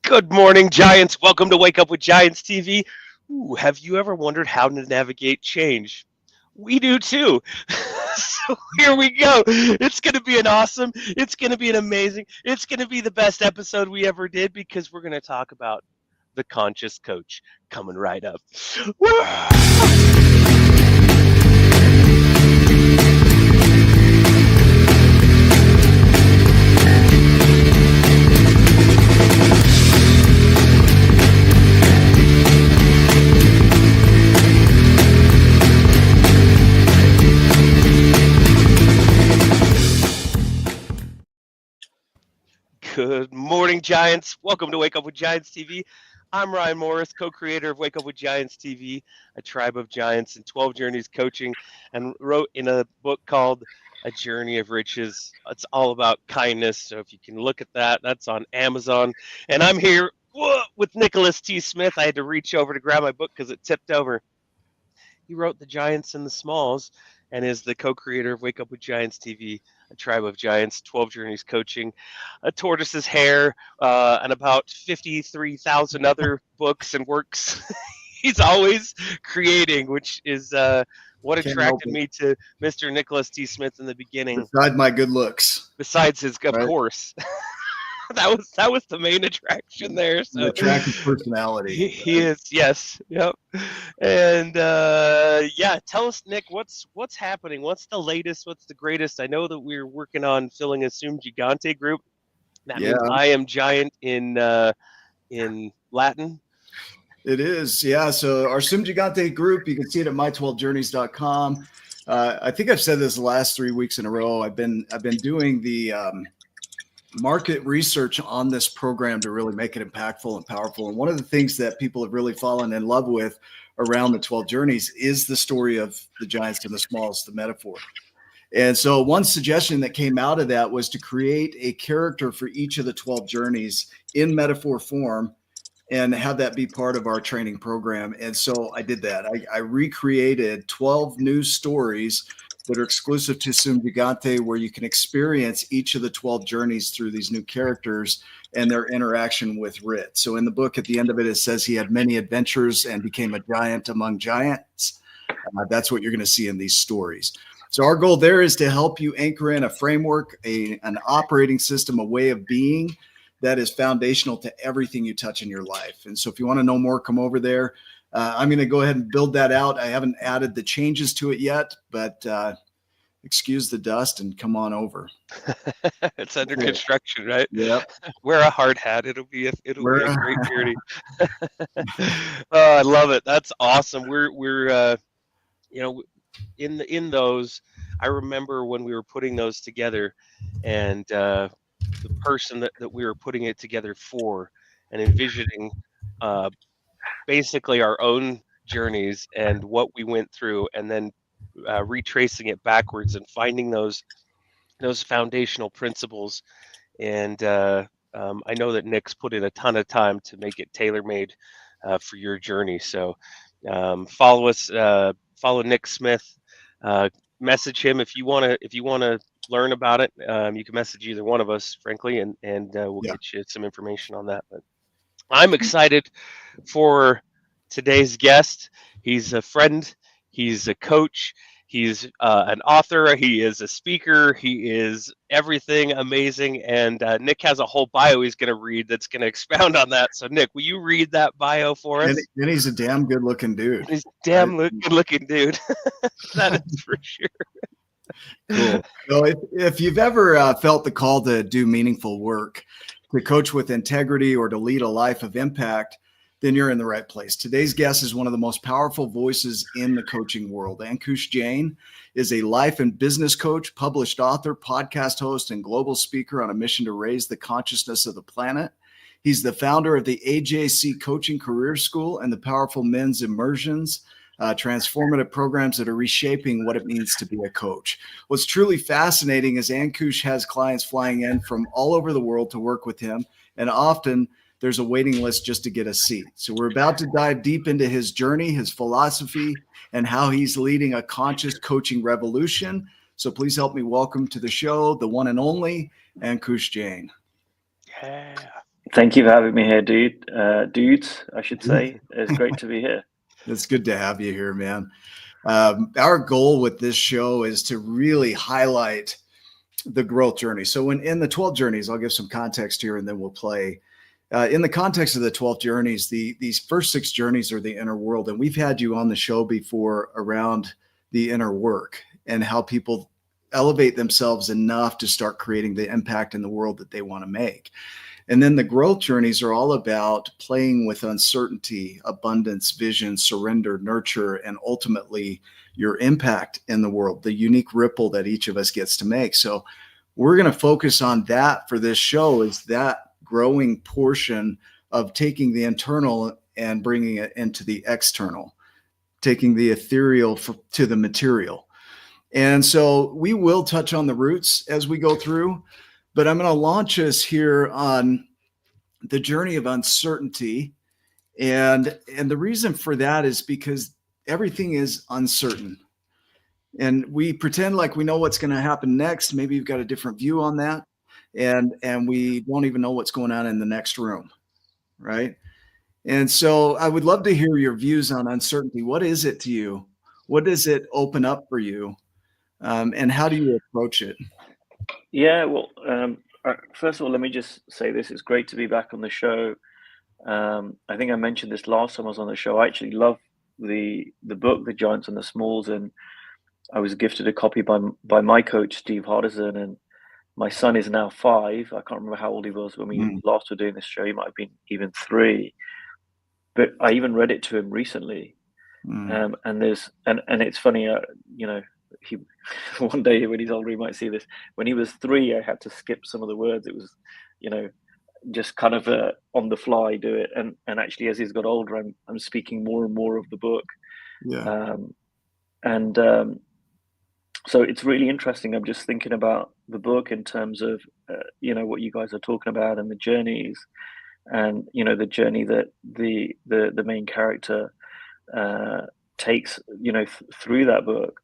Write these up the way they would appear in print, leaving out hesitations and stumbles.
Good morning, Giants. Welcome to Wake Up with Giants TV. Ooh, have you ever wondered how to navigate change? We do too. So here we go. It's going to be it's going to be an amazing, it's going to be the best episode we ever did because we're going to talk about the conscious coach coming right up. Good morning, Giants. Welcome to Wake Up with Giants TV. I'm Ryan Morris, co-creator of Wake Up with Giants TV, a tribe of giants and 12 journeys coaching, and wrote in a book called A Journey of Riches. It's all about kindness. So if you can look at that, that's on Amazon. And I'm here with Nicholas T. Smith. I had to reach over to grab my book because it tipped over. He wrote The Giants and the Smalls and is the co-creator of Wake Up with Giants TV, a tribe of giants, 12 journeys coaching, a tortoise's hair, and about 53,000 other books and works. He's always creating, which is what attracted me to Mr. Nicholas T. Smith in the beginning. Besides my good looks. Besides his, of course. that was the main attraction there. So the attractive personality. He is, yes, yep. And tell us, Nick, what's happening? What's the latest? What's the greatest? I know that we're working on filling a Sum Gigante group. That means I am giant in Latin. It is, yeah. So our Sum Gigante group, you can see it at my12journeys.com. I think I've said this the last 3 weeks in a row. I've been doing the market research on this program to really make it impactful and powerful. And one of the things that people have really fallen in love with around the 12 journeys is the story of the giants and the smalls, the metaphor. And so one suggestion that came out of that was to create a character for each of the 12 journeys in metaphor form and have that be part of our training program. And so I did that. I recreated 12 new stories that are exclusive to Sum Gigante, where you can experience each of the 12 journeys through these new characters and their interaction with Rit. So in the book, at the end of it, it says he had many adventures and became a giant among giants. That's what you're going to see in these stories. So our goal there is to help you anchor in a framework, an operating system, a way of being that is foundational to everything you touch in your life. And so if you want to know more, come over there. I'm going to go ahead and build that out. I haven't added the changes to it yet, but excuse the dust and come on over. It's under construction, right? Yep. Wear a hard hat. It'll be a great journey. I love it. That's awesome. We're in those. I remember when we were putting those together, and the person that we were putting it together for, and envisioning basically our own journeys and what we went through, and then retracing it backwards and finding those foundational principles. And I know that Nick's put in a ton of time to make it tailor-made for your journey. So follow us, follow Nick Smith, message him if you want to learn about it. You can message either one of us, frankly, and we'll get you some information on that. But I'm excited for today's guest. He's a friend. He's a coach. He's an author. He is a speaker. He is everything amazing. And Nick has a whole bio he's going to read that's going to expound on that. So, Nick, will you read that bio for us? And he's a damn good-looking dude. He's a damn good-looking dude. That is for sure. Cool. So if you've ever felt the call to do meaningful work, to coach with integrity, or to lead a life of impact, then you're in the right place. Today's guest is one of the most powerful voices in the coaching world. Ankush Jain is a life and business coach, published author, podcast host, and global speaker on a mission to raise the consciousness of the planet. He's the founder of the AJC Coaching Career School and the powerful men's Immersions, transformative programs that are reshaping what it means to be a coach. What's truly fascinating is Ankush has clients flying in from all over the world to work with him, and often there's a waiting list just to get a seat. So we're about to dive deep into his journey, his philosophy, and how he's leading a conscious coaching revolution. So please help me welcome to the show the one and only Ankush Jain. Yeah. Thank you for having me here, dudes, I should say. It's great to be here. It's good to have you here, man. Our goal with this show is to really highlight the growth journey. So in the 12 journeys, I'll give some context here and then we'll play. In the context of the 12 journeys, these first 6 journeys are the inner world. And we've had you on the show before around the inner work and how people elevate themselves enough to start creating the impact in the world that they want to make. And then the growth journeys are all about playing with uncertainty, abundance, vision, surrender, nurture, and ultimately your impact in the world, the unique ripple that each of us gets to make. So we're going to focus on that for this show, is that growing portion of taking the internal and bringing it into the external, taking the ethereal to the material. And so we will touch on the roots as we go through, but I'm going to launch us here on the journey of uncertainty. And the reason for that is because everything is uncertain. And we pretend like we know what's going to happen next. Maybe you've got a different view on that. And we don't even know what's going on in the next room, right? And so I would love to hear your views on uncertainty. What is it to you? What does it open up for you? And how do you approach it? Yeah, well, first of all, let me just say this. It's great to be back on the show. I think I mentioned this last time I was on the show. I actually love the book, The Giants and the Smalls, and I was gifted a copy by my coach, Steve Hardison, and my son is now 5. I can't remember how old he was when we last were doing this show. He might have been even 3. But I even read it to him recently. And it's funny, he one day when he's older, he might see this. When he was 3, I had to skip some of the words. It was, just kind of on the fly do it. And actually, as he's got older, I'm speaking more and more of the book. Yeah. So it's really interesting. I'm just thinking about the book in terms of, what you guys are talking about and the journeys, and the journey that the main character takes, through that book.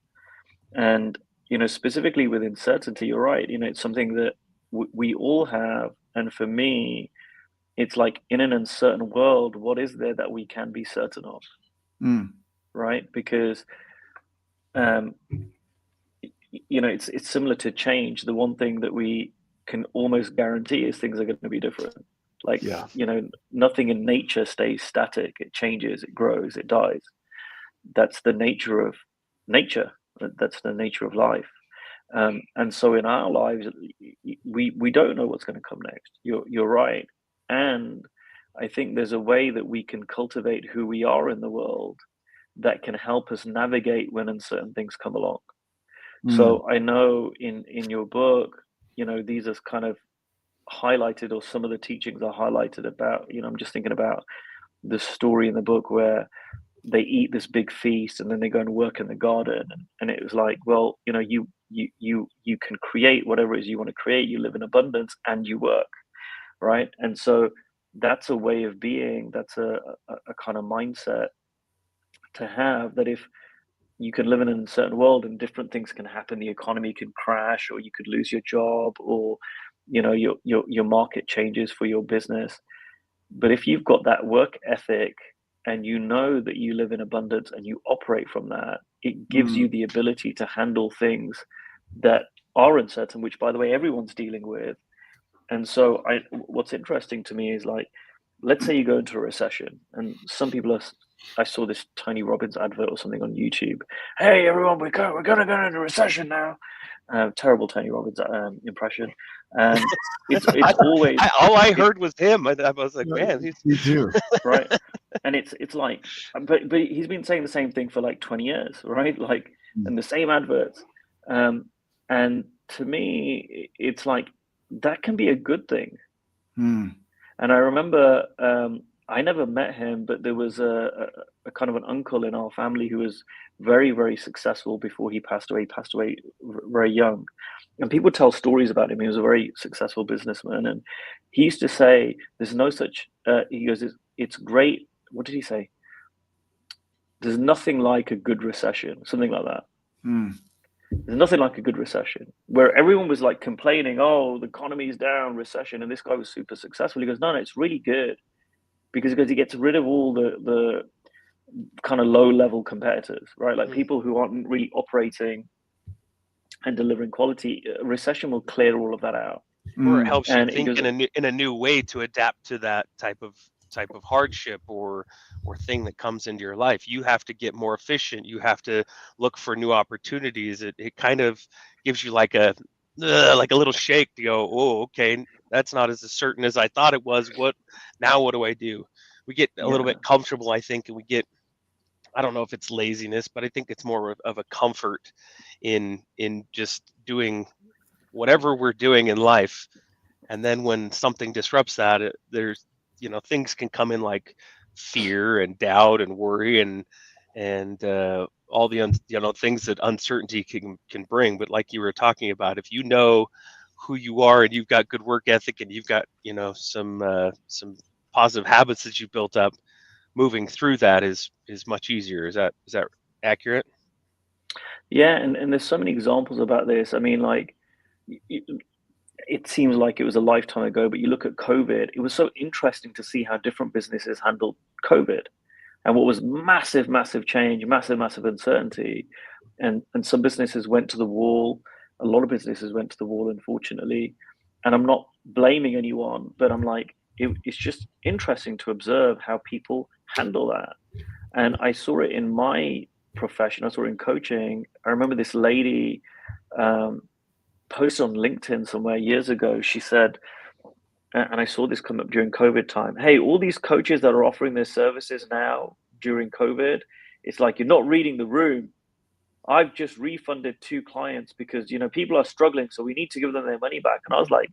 And specifically with uncertainty, you're right. It's something that we all have. And for me, it's like, in an uncertain world, what is there that we can be certain of? Right? Because it's similar to change. The one thing that we can almost guarantee is things are going to be different. Like, nothing in nature stays static. It changes, it grows, it dies. That's the nature of nature. That's the nature of life. And so in our lives, we don't know what's going to come next. You're right. And I think there's a way that we can cultivate who we are in the world that can help us navigate when uncertain things come along. So I know in your book, these are kind of highlighted, or some of the teachings are highlighted about, I'm just thinking about the story in the book where they eat this big feast and then they go and work in the garden. And it was like, well, you can create whatever it is you want to create. You live in abundance and you work, right? And so that's a way of being. That's a kind of mindset to have, that if you can live in a certain world and different things can happen, the economy can crash, or you could lose your job, or your market changes for your business. But if you've got that work ethic and you know that you live in abundance and you operate from that, it gives you the ability to handle things that are uncertain, which, by the way, everyone's dealing with. And so what's interesting to me is, like, let's say you go into a recession, and some people I saw this Tony Robbins advert or something on YouTube. Hey, everyone, we're going to go into recession now. Terrible Tony Robbins impression. And it's always... all I heard was him. I was like, man, you do. Right. And it's like, but he's been saying the same thing for like 20 years, right? Like, and the same adverts. And to me, it's like, that can be a good thing. And I remember, I never met him, but there was a kind of an uncle in our family who was very, very successful before he passed away. He passed away very young. And people tell stories about him. He was a very successful businessman. And he used to say, there's no such, he goes, it's great. What did he say? There's nothing like a good recession, something like that. There's nothing like a good recession where everyone was like complaining, oh, the economy's down, recession, and this guy was super successful. He goes, no, it's really good because he gets rid of all the kind of low level competitors, right? Like people who aren't really operating and delivering quality. A recession will clear all of that out. Or it helps you And it think goes, in a new way to adapt to that type of hardship or thing that comes into your life. You have to get more efficient. You have to look for new opportunities. It kind of gives you like a little shake to go, oh, okay, that's not as certain as I thought it was. What do I do? We get a little yeah, bit comfortable, I think, and we get, I don't know if it's laziness, but I think it's more of a comfort in just doing whatever we're doing in life. And then when something disrupts that, there's, things can come in like fear and doubt and worry and all the things that uncertainty can bring. But like you were talking about, if you know who you are and you've got good work ethic and you've got some positive habits that you've built up, moving through that is much easier. Is that accurate? yeah, and there's so many examples about this. I mean, like, it seems like it was a lifetime ago, but you look at COVID, it was so interesting to see how different businesses handled COVID and what was massive, massive change, massive, massive uncertainty. And some businesses went to the wall. A lot of businesses went to the wall, unfortunately. And I'm not blaming anyone, but I'm like, it's just interesting to observe how people handle that. And I saw it in my profession. I saw it in coaching. I remember this lady um, post on LinkedIn somewhere years ago. She said, and I saw this come up during COVID time. Hey, all these coaches that are offering their services now during COVID, it's like you're not reading the room. I've just refunded 2 clients because people are struggling, so we need to give them their money back. And I was like,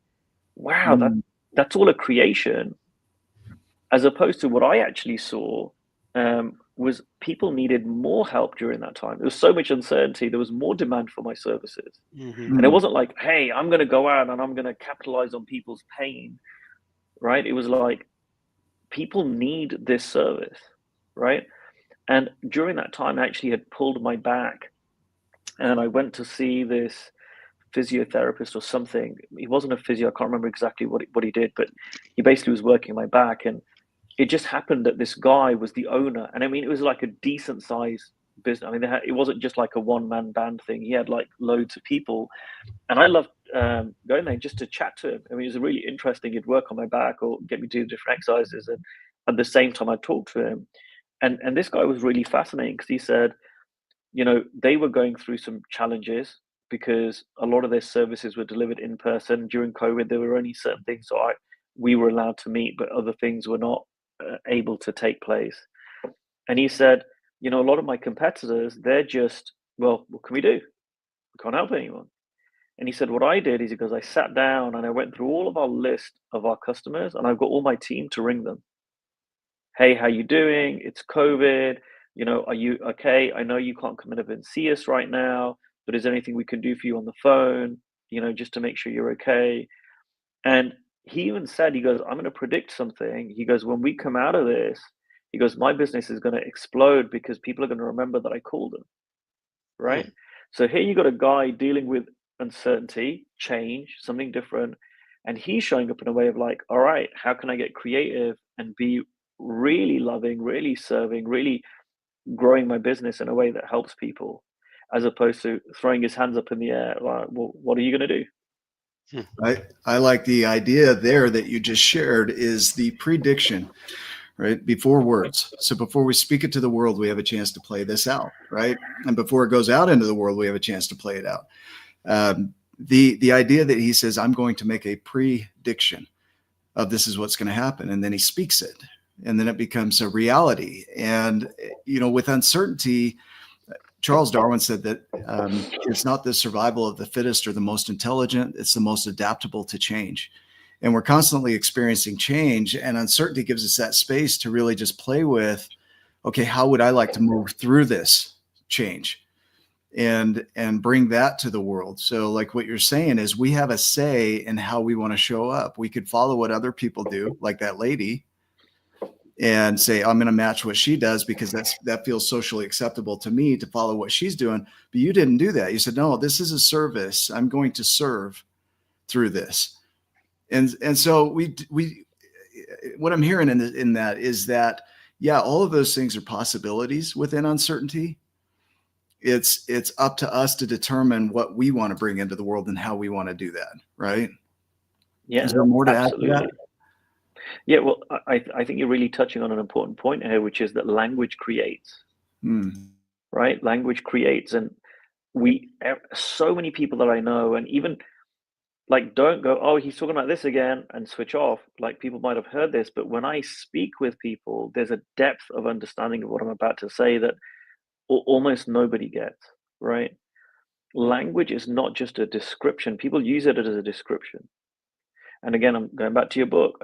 wow, that's all a creation, as opposed to what I actually saw was people needed more help during that time. There was so much uncertainty. There was more demand for my services. And it wasn't like, hey, I'm going to go out and I'm going to capitalize on people's pain, right? It was like, people need this service, right? And during that time, I actually had pulled my back and I went to see this physiotherapist or something. He wasn't a physio. I can't remember exactly what he did, but he basically was working my back. And it just happened that this guy was the owner. And I mean, it was like a decent size business. I mean, it wasn't just like a one-man band thing. He had like loads of people. And I loved going there just to chat to him. I mean, it was really interesting. He'd work on my back or get me to do different exercises. And at the same time, I'd talk to him. And this guy was really fascinating because he said, they were going through some challenges because a lot of their services were delivered in person. During COVID, there were only certain things we were allowed to meet, but other things were not able to take place. And he said, a lot of my competitors, they're just, well, what can we do? We can't help anyone. And he said, what I did is because I sat down and I went through all of our list of our customers and I've got all my team to ring them. Hey, how you doing? It's COVID. Are you okay? I know you can't come in and see us right now, but is there anything we can do for you on the phone, just to make sure you're okay? And he even said, he goes, I'm going to predict something. He goes, when we come out of this, he goes, my business is going to explode because people are going to remember that I called them. Right. So here you got a guy dealing with uncertainty, change, something different. And he's showing up in a way of like, all right, how can I get creative and be really loving, really serving, really growing my business in a way that helps people, as opposed to throwing his hands up in the air. Like, well, what are you going to do? I like the idea there that you just shared is the prediction, right? Before words. So before we speak it to the world, we have a chance to play this out, right? And before it goes out into the world, we have a chance to play it out. The idea that he says, I'm going to make a prediction of this is what's going to happen. And then he speaks it. And then it becomes a reality. And, with uncertainty, Charles Darwin said that it's not the survival of the fittest or the most intelligent, it's the most adaptable to change. And we're constantly experiencing change, and uncertainty gives us that space to really just play with, okay, how would I like to move through this change and bring that to the world? So like what you're saying is we have a say in how we want to show up. We could follow what other people do, like that lady, and say, I'm going to match what she does because that feels socially acceptable to me to follow what she's doing. But you didn't do that. You said, no, this is a service. I'm going to serve through this. And so what I'm hearing in that is that, yeah, all of those things are possibilities within uncertainty. It's up to us to determine what we want to bring into the world and how we want to do that. Right. Yeah. Is there more to absolutely. add to that? Yeah, well, I think you're really touching on an important point here, which is that language creates, right? Language creates, and so many people that I know, and even like, don't go, oh, he's talking about this again, and switch off. Like, people might have heard this, but when I speak with people, there's a depth of understanding of what I'm about to say that almost nobody gets, right? Language is not just a description. People use it as a description. And again, I'm going back to your book.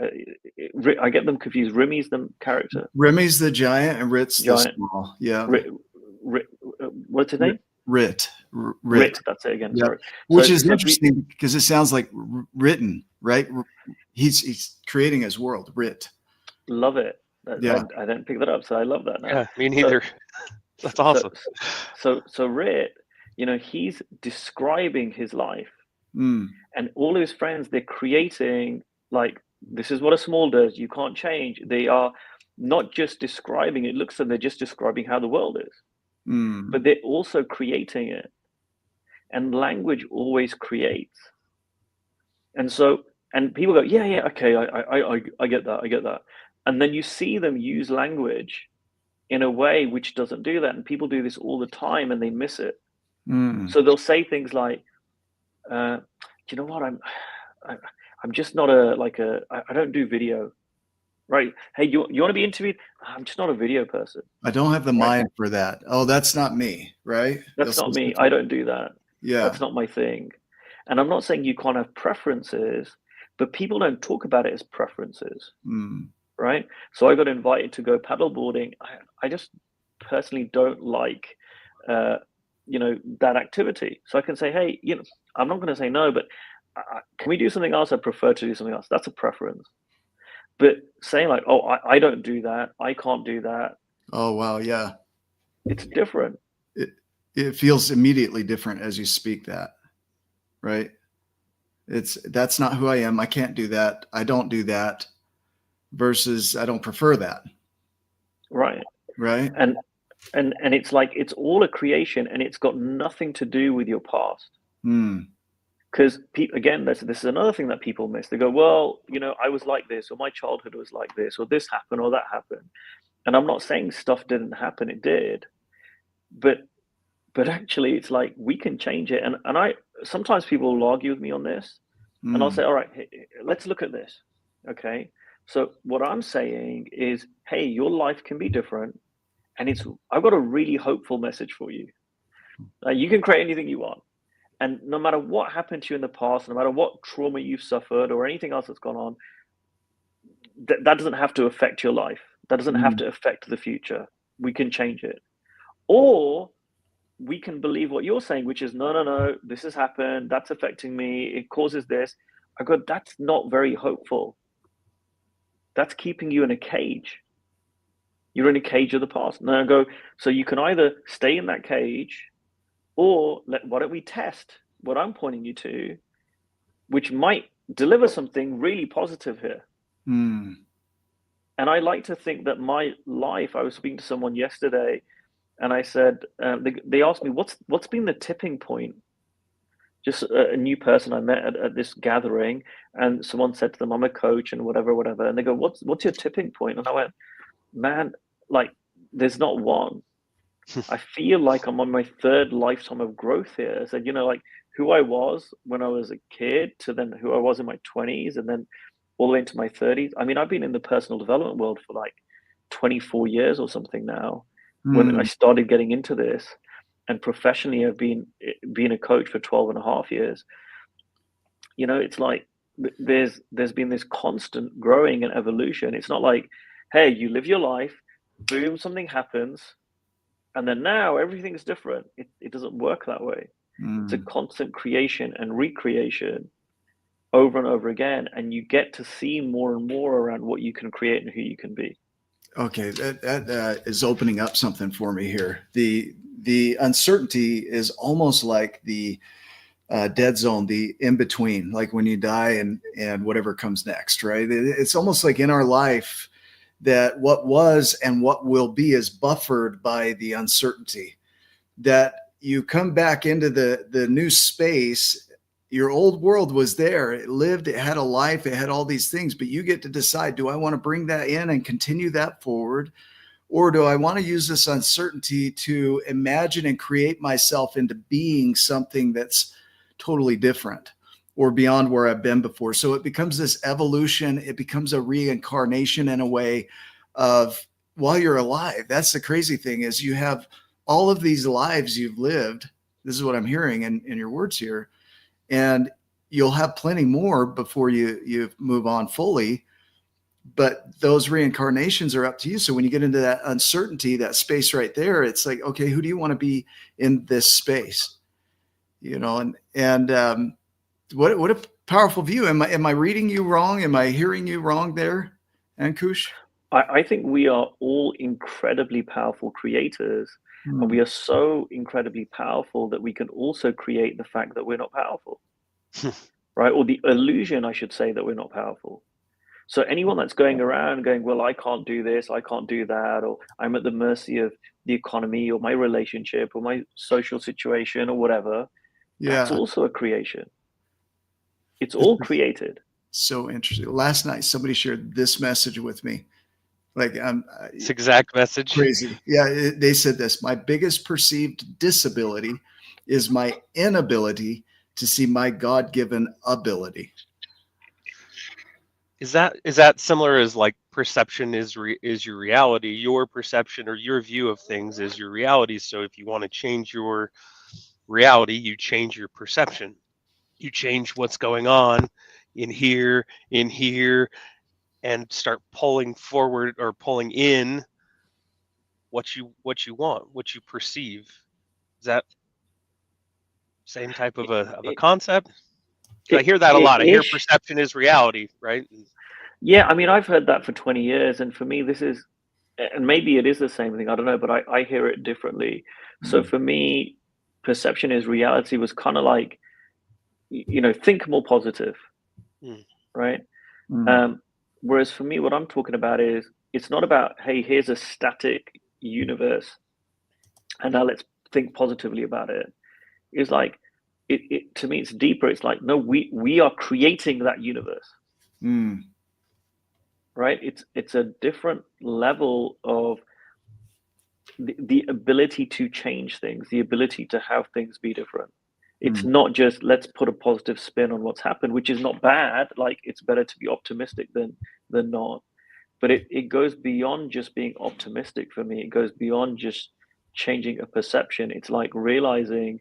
I get them confused. Remy's the character. Remy's the giant and Rit's the small. Yeah. What's his name? Rit. That's it again. Yeah. Sorry. Which is interesting because it sounds like written, right? He's creating his world. Rit. Love it. Yeah. I didn't pick that up, so I love that now. Yeah, me neither. That's awesome. So Rit, he's describing his life. And all his friends, they're creating, like, this is what a small does. You can't change. They are not just describing it. Looks like they're just describing how the world is. But they're also creating it. And language always creates. And people go, yeah, okay, I get that. And then you see them use language in a way which doesn't do that. And people do this all the time and they miss it. So they'll say things like, you know what? I'm just not I don't do video, right? Hey, you want to be interviewed? I'm just not a video person. I don't have the mind for that. Oh, that's not me, right? That's not me. I don't do that. Yeah. That's not my thing. And I'm not saying you can't have preferences, but people don't talk about it as preferences, right? So I got invited to go paddleboarding. I just personally don't like, that activity. So I can say, hey, I'm not going to say no, but can we do something else? I prefer to do something else. That's a preference. But saying like, oh, I don't do that. I can't do that. Oh, wow. Yeah. It's different. It feels immediately different as you speak that, right? That's not who I am. I can't do that. I don't do that versus I don't prefer that. Right. Right. And it's like, it's all a creation and it's got nothing to do with your past. Because again, this is another thing that people miss. They go, well, I was like this, or my childhood was like this, or this happened, or that happened. And I'm not saying stuff didn't happen, it did. But actually, it's like, we can change it. And sometimes people will argue with me on this, and I'll say, all right, hey, let's look at this. Okay. So what I'm saying is, hey, your life can be different. And I've got a really hopeful message for you. You can create anything you want. And no matter what happened to you in the past, no matter what trauma you've suffered or anything else that's gone on, that doesn't have to affect your life. That doesn't have to affect the future. We can change it. Or we can believe what you're saying, which is, no, this has happened. That's affecting me. It causes this. I go, that's not very hopeful. That's keeping you in a cage. You're in a cage of the past. And I go, so you can either stay in that cage, or why don't we test what I'm pointing you to, which might deliver something really positive here. And I like to think that my life, I was speaking to someone yesterday, and I said, they asked me, what's been the tipping point? Just a new person I met at this gathering, and someone said to them, I'm a coach and whatever. And they go, what's your tipping point? And I went, man, like, there's not one. I feel like I'm on my third lifetime of growth here. I said, like who I was when I was a kid to then who I was in my 20s and then all the way into my 30s. I mean, I've been in the personal development world for like 24 years or something now. When I started getting into this, and professionally I've been a coach for 12 and a half years. It's like there's been this constant growing and evolution. It's not like, hey, you live your life, boom, something happens, and then now everything's different. It doesn't work that way. It's a constant creation and recreation over and over again. And you get to see more and more around what you can create and who you can be. Okay, that is opening up something for me here. The uncertainty is almost like the dead zone, the in between, like when you die and whatever comes next, right? It's almost like in our life that what was and what will be is buffered by the uncertainty. That you come back into the new space. Your old world was there. It lived, it had a life, it had all these things, but you get to decide, do I want to bring that in and continue that forward? Or do I want to use this uncertainty to imagine and create myself into being something that's totally different or beyond where I've been before? So it becomes this evolution. It becomes a reincarnation in a way of while you're alive. That's the crazy thing is you have all of these lives you've lived. This is what I'm hearing in your words here. And you'll have plenty more before you move on fully, but those reincarnations are up to you. So when you get into that uncertainty, that space right there, it's like, okay, who do you want to be in this space? You know, and what a powerful view. Am I reading you wrong? Am I hearing you wrong there, Ankush? I think we are all incredibly powerful creators, and we are so incredibly powerful that we can also create the fact that we're not powerful, right? Or the illusion, I should say, that we're not powerful. So anyone that's going around going, well, I can't do this, I can't do that, or I'm at the mercy of the economy or my relationship or my social situation or whatever, that's Yeah. also a creation. It's all created. So interesting. Last night, somebody shared this message with me. Like, This exact message. Crazy. Yeah, they said this. My biggest perceived disability is my inability to see my God-given ability. Is that similar as like perception is your reality? Your perception or your view of things is your reality. So if you want to change your reality, you change your perception. You change what's going on in here, and start pulling forward or pulling in what you want, what you perceive. Is that same type of a It, concept? Because I it, hear that a it lot. I hear ish. perception is reality, right? Yeah, I mean, I've heard that for 20 years, and for me, this is, and maybe it is the same thing, I don't know, but I hear it differently. So for me, perception is reality was kind of like, think more positive, Mm. right? Mm. Whereas for me, what I'm talking about is it's not about, hey, here's a static universe, and now let's think positively about it. It's like, it to me, it's deeper. It's like, no, we are creating that universe. Mm. Right? It's a different level of the ability to change things, the ability to have things be different. It's Mm. not just let's put a positive spin on what's happened, which is not bad. Like it's better to be optimistic than not. But it goes beyond just being optimistic for me. It goes beyond just changing a perception. It's like realizing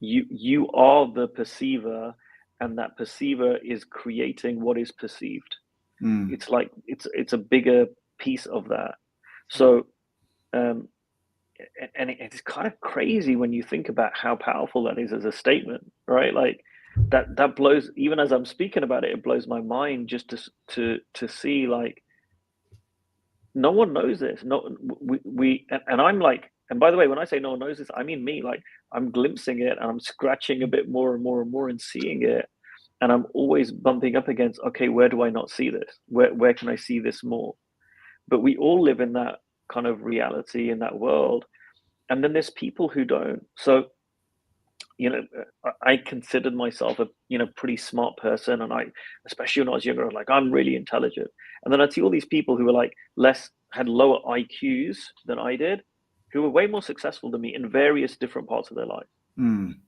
you are the perceiver, and that perceiver is creating what is perceived. Mm. It's like it's a bigger piece of that. Mm. So um and it's kind of crazy when you think about how powerful that is as a statement, right? Like that blows, even as I'm speaking about it, it blows my mind just to see like no one knows this. No, and I'm like, and by the way, when I say no one knows this, I mean me. Like I'm glimpsing it and I'm scratching a bit more and more and more and seeing it, and I'm always bumping up against, okay, where do I not see this? Where can I see this more? But we all live in that kind of reality in that world, and then there's people who don't. So I considered myself a pretty smart person, and I, especially when I was younger, I was like, I'm really intelligent. And then I'd see all these people who were like had lower IQs than I did, who were way more successful than me in various different parts of their life. Mm.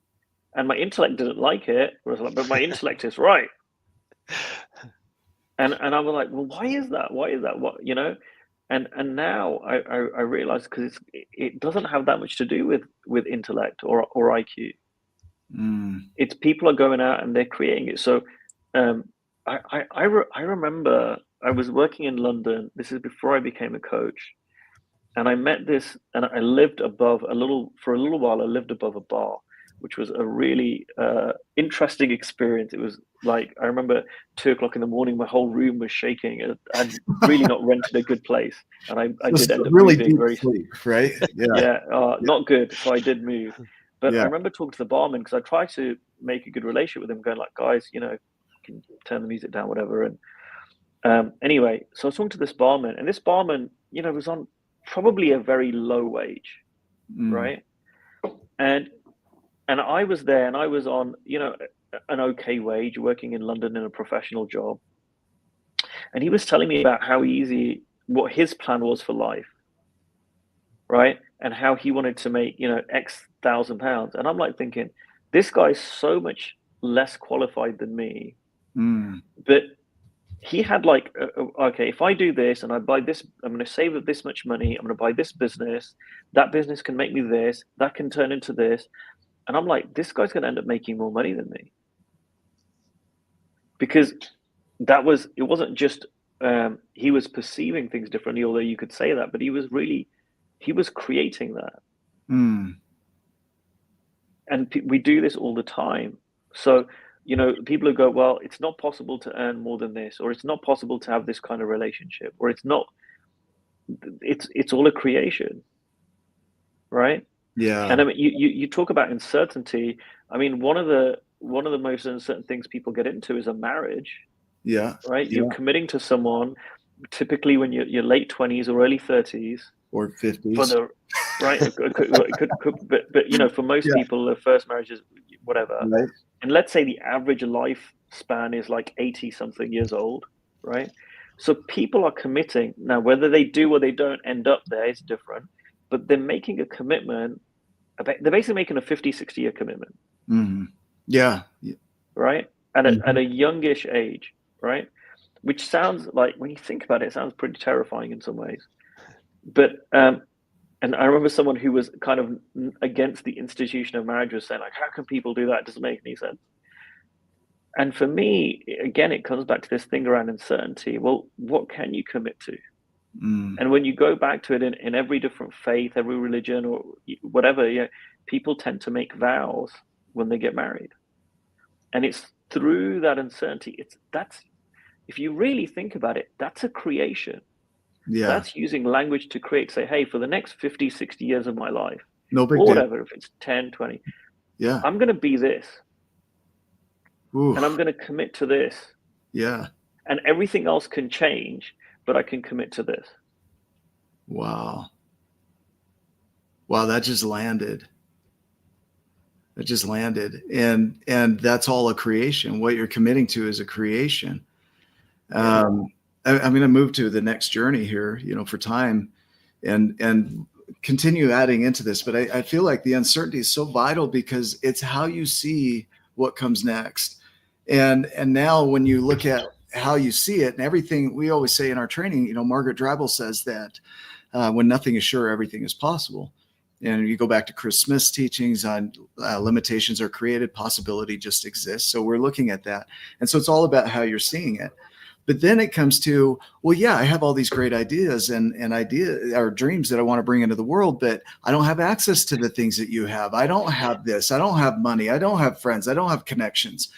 And my intellect didn't like it. Whereas like, but my intellect is right. And I was like, well, why is that? Why is that? What? And now I realize because it doesn't have that much to do with intellect or IQ. Mm. It's people are going out and they're creating it. So I remember I was working in London. This is before I became a coach, and I met this, and I lived above for a little while. I lived above a bar, which was a really interesting experience. It was like, I remember 2 o'clock in the morning, my whole room was shaking. I'd really not rented a good place, and I did end up really moving deep very sleep, right? Yeah. yeah, not good. So I did move, but I Yeah. remember talking to the barman because I tried to make a good relationship with him, going like, guys, can you turn the music down, whatever. And anyway, so I was talking to this barman, and this barman, was on probably a very low wage, Mm. right? And I was there, and I was on, an okay wage, working in London in a professional job. And he was telling me about what his plan was for life, right? And how he wanted to make, X thousand pounds. And I'm like thinking, this guy's so much less qualified than me, Mm. but he had like, okay, if I do this and I buy this, I'm going to save up this much money. I'm going to buy this business. That business can make me this. That can turn into this. And I'm like, this guy's going to end up making more money than me, because it wasn't just he was perceiving things differently, although you could say that, but he was creating that. Mm. And we do this all the time. So, people who go, well, it's not possible to earn more than this, or it's not possible to have this kind of relationship, or it's all a creation, right? Yeah. And I mean, you talk about uncertainty. I mean, one of the most uncertain things people get into is a marriage, Yeah. right? Yeah. You're committing to someone, typically when you're late 20s or early 30s, Or 50s. for the right. But for most people, their first marriage is whatever. Right. And let's say the average lifespan is like 80 something years old, right? So people are committing now, whether they do or they don't end up there is different, but they're making a commitment. They're basically making a 50, 60-year commitment. Mm-hmm. Yeah. Right? At a youngish age, right? Which sounds like, when you think about it, it sounds pretty terrifying in some ways. But and I remember someone who was kind of against the institution of marriage was saying, like, how can people do that? It doesn't make any sense. And for me, again, it comes back to this thing around uncertainty. Well, what can you commit to? Mm. And when you go back to it in every different faith, every religion, or whatever, people tend to make vows when they get married. And it's through that uncertainty. If you really think about it, that's a creation. Yeah. That's using language to create, say, hey, for the next 50, 60 years of my life, No big or deal. whatever, if it's 10, 20, Yeah. I'm going to be this. Ooh. And I'm going to commit to this. Yeah. And everything else can change, but I can commit to this. Wow. Wow, that just landed. And that's all a creation. What you're committing to is a creation. I'm going to move to the next journey here, for time, and continue adding into this. But I feel like the uncertainty is so vital, because it's how you see what comes next. And now when you look at how you see it and everything, we always say in our training, Margaret Drabble says that when nothing is sure, everything is possible. And you go back to Chris Smith's teachings on limitations are created, possibility just exists. So we're looking at that. And so it's all about how you're seeing it. But then it comes to, well, yeah, I have all these great ideas and dreams that I want to bring into the world, but I don't have access to the things that you have. I don't have this. I don't have money. I don't have friends. I don't have connections.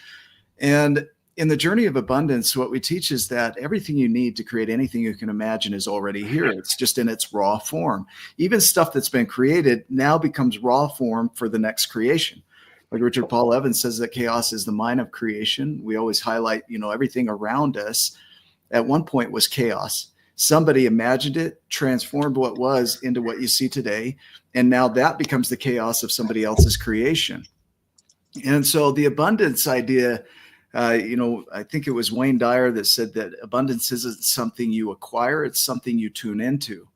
And in the journey of abundance, what we teach is that everything you need to create anything you can imagine is already here. It's just in its raw form. Even stuff that's been created now becomes raw form for the next creation. Like Richard Paul Evans says that chaos is the mind of creation. We always highlight, everything around us at one point was chaos. Somebody imagined it, transformed what was into what you see today. And now that becomes the chaos of somebody else's creation. And so the abundance idea, I think it was Wayne Dyer that said that abundance isn't something you acquire, it's something you tune into.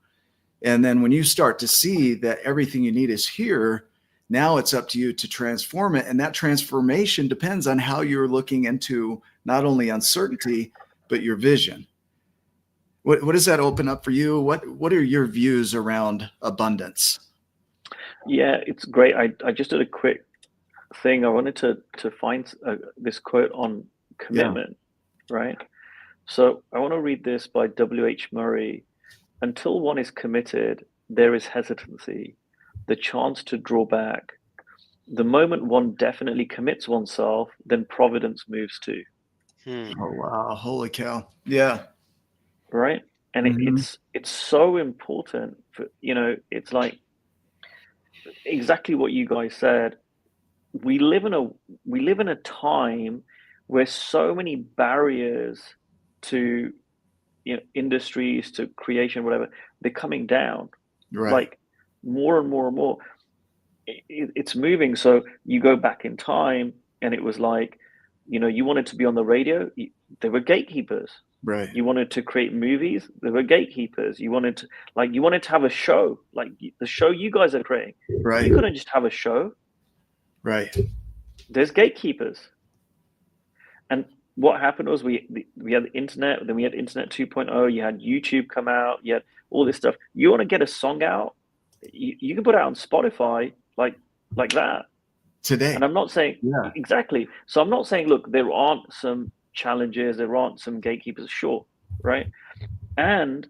And then when you start to see that everything you need is here, now it's up to you to transform it. And that transformation depends on how you're looking into not only uncertainty, but your vision. What does that open up for you? What are your views around abundance? Yeah, it's great. I just did a quick thing. I wanted to find this quote on commitment, right? So I want to read this by W.H. Murray. Until one is committed, there is hesitancy, the chance to draw back, the moment one definitely commits oneself, then providence moves too. Hmm. Oh wow! Holy cow! Yeah. Right. And it's so important for, it's like exactly what you guys said. We live in a time where so many barriers to, industries, to creation, whatever, they're coming down, Right. like more and more and more. It's moving. So you go back in time, and it was like, you wanted to be on the radio, there were gatekeepers. Right. You wanted to create movies, there were gatekeepers. You wanted to have a show, like the show you guys are creating. Right. You couldn't just have a show. Right. There's gatekeepers. And what happened was we had the internet, then we had Internet 2.0, you had YouTube come out, you had all this stuff. You want to get a song out, you can put it out on Spotify like that. Today. And I'm not saying exactly. So I'm not saying, look, there aren't some challenges, there aren't some gatekeepers, sure, right? And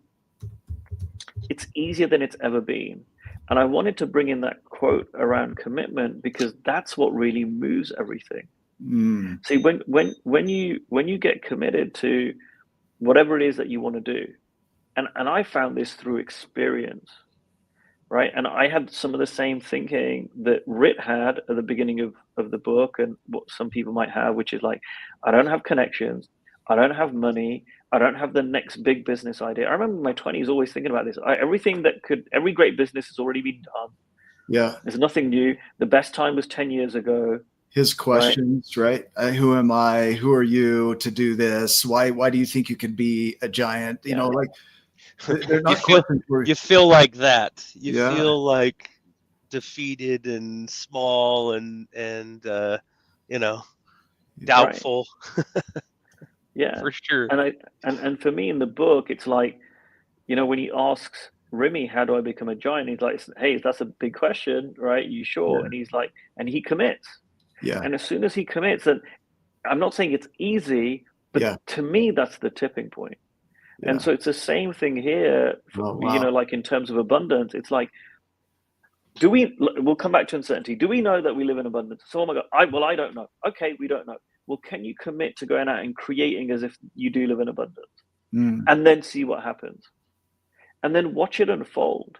it's easier than it's ever been. And I wanted to bring in that quote around commitment, because that's what really moves everything. See, when you get committed to whatever it is that you want to do, and I found this through experience, right? And I had some of the same thinking that Rit had at the beginning of the book, and what some people might have, which is like, I don't have connections, I don't have money, I don't have the next big business idea. I remember in my 20s always thinking about this. Every great business has already been done. Yeah. There's nothing new. The best time was 10 years ago. His questions, right? Who am I? Who are you to do this? Why do you think you can be a giant? You know, like they're not questions where you feel like that. You Yeah. feel like defeated and small and doubtful. Yeah. For sure. And for me in the book, it's like, when he asks Remy, how do I become a giant? He's like, hey, that's a big question, right? You sure? Yeah. And he's like, and he commits. Yeah. And as soon as he commits, and I'm not saying it's easy, but to me, that's the tipping point. Yeah. And so it's the same thing here, like in terms of abundance. It's like, we'll come back to uncertainty. Do we know that we live in abundance? So, oh my God, I don't know. Okay, we don't know. Well, can you commit to going out and creating as if you do live in abundance? And then see what happens? And then watch it unfold,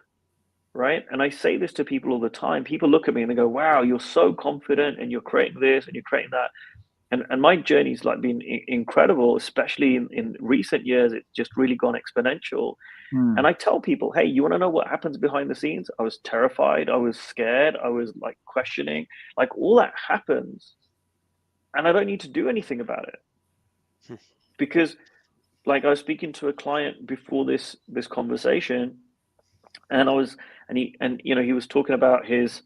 right? And I say this to people all the time. People look at me and they go, wow, you're so confident and you're creating this and you're creating that. And my journey's like been incredible, especially in recent years. It's just really gone exponential. And I tell people, hey, you want to know what happens behind the scenes? I was terrified. I was scared. I was like questioning, like all that happens. And I don't need to do anything about it. Because like I was speaking to a client before this conversation, and he was talking about his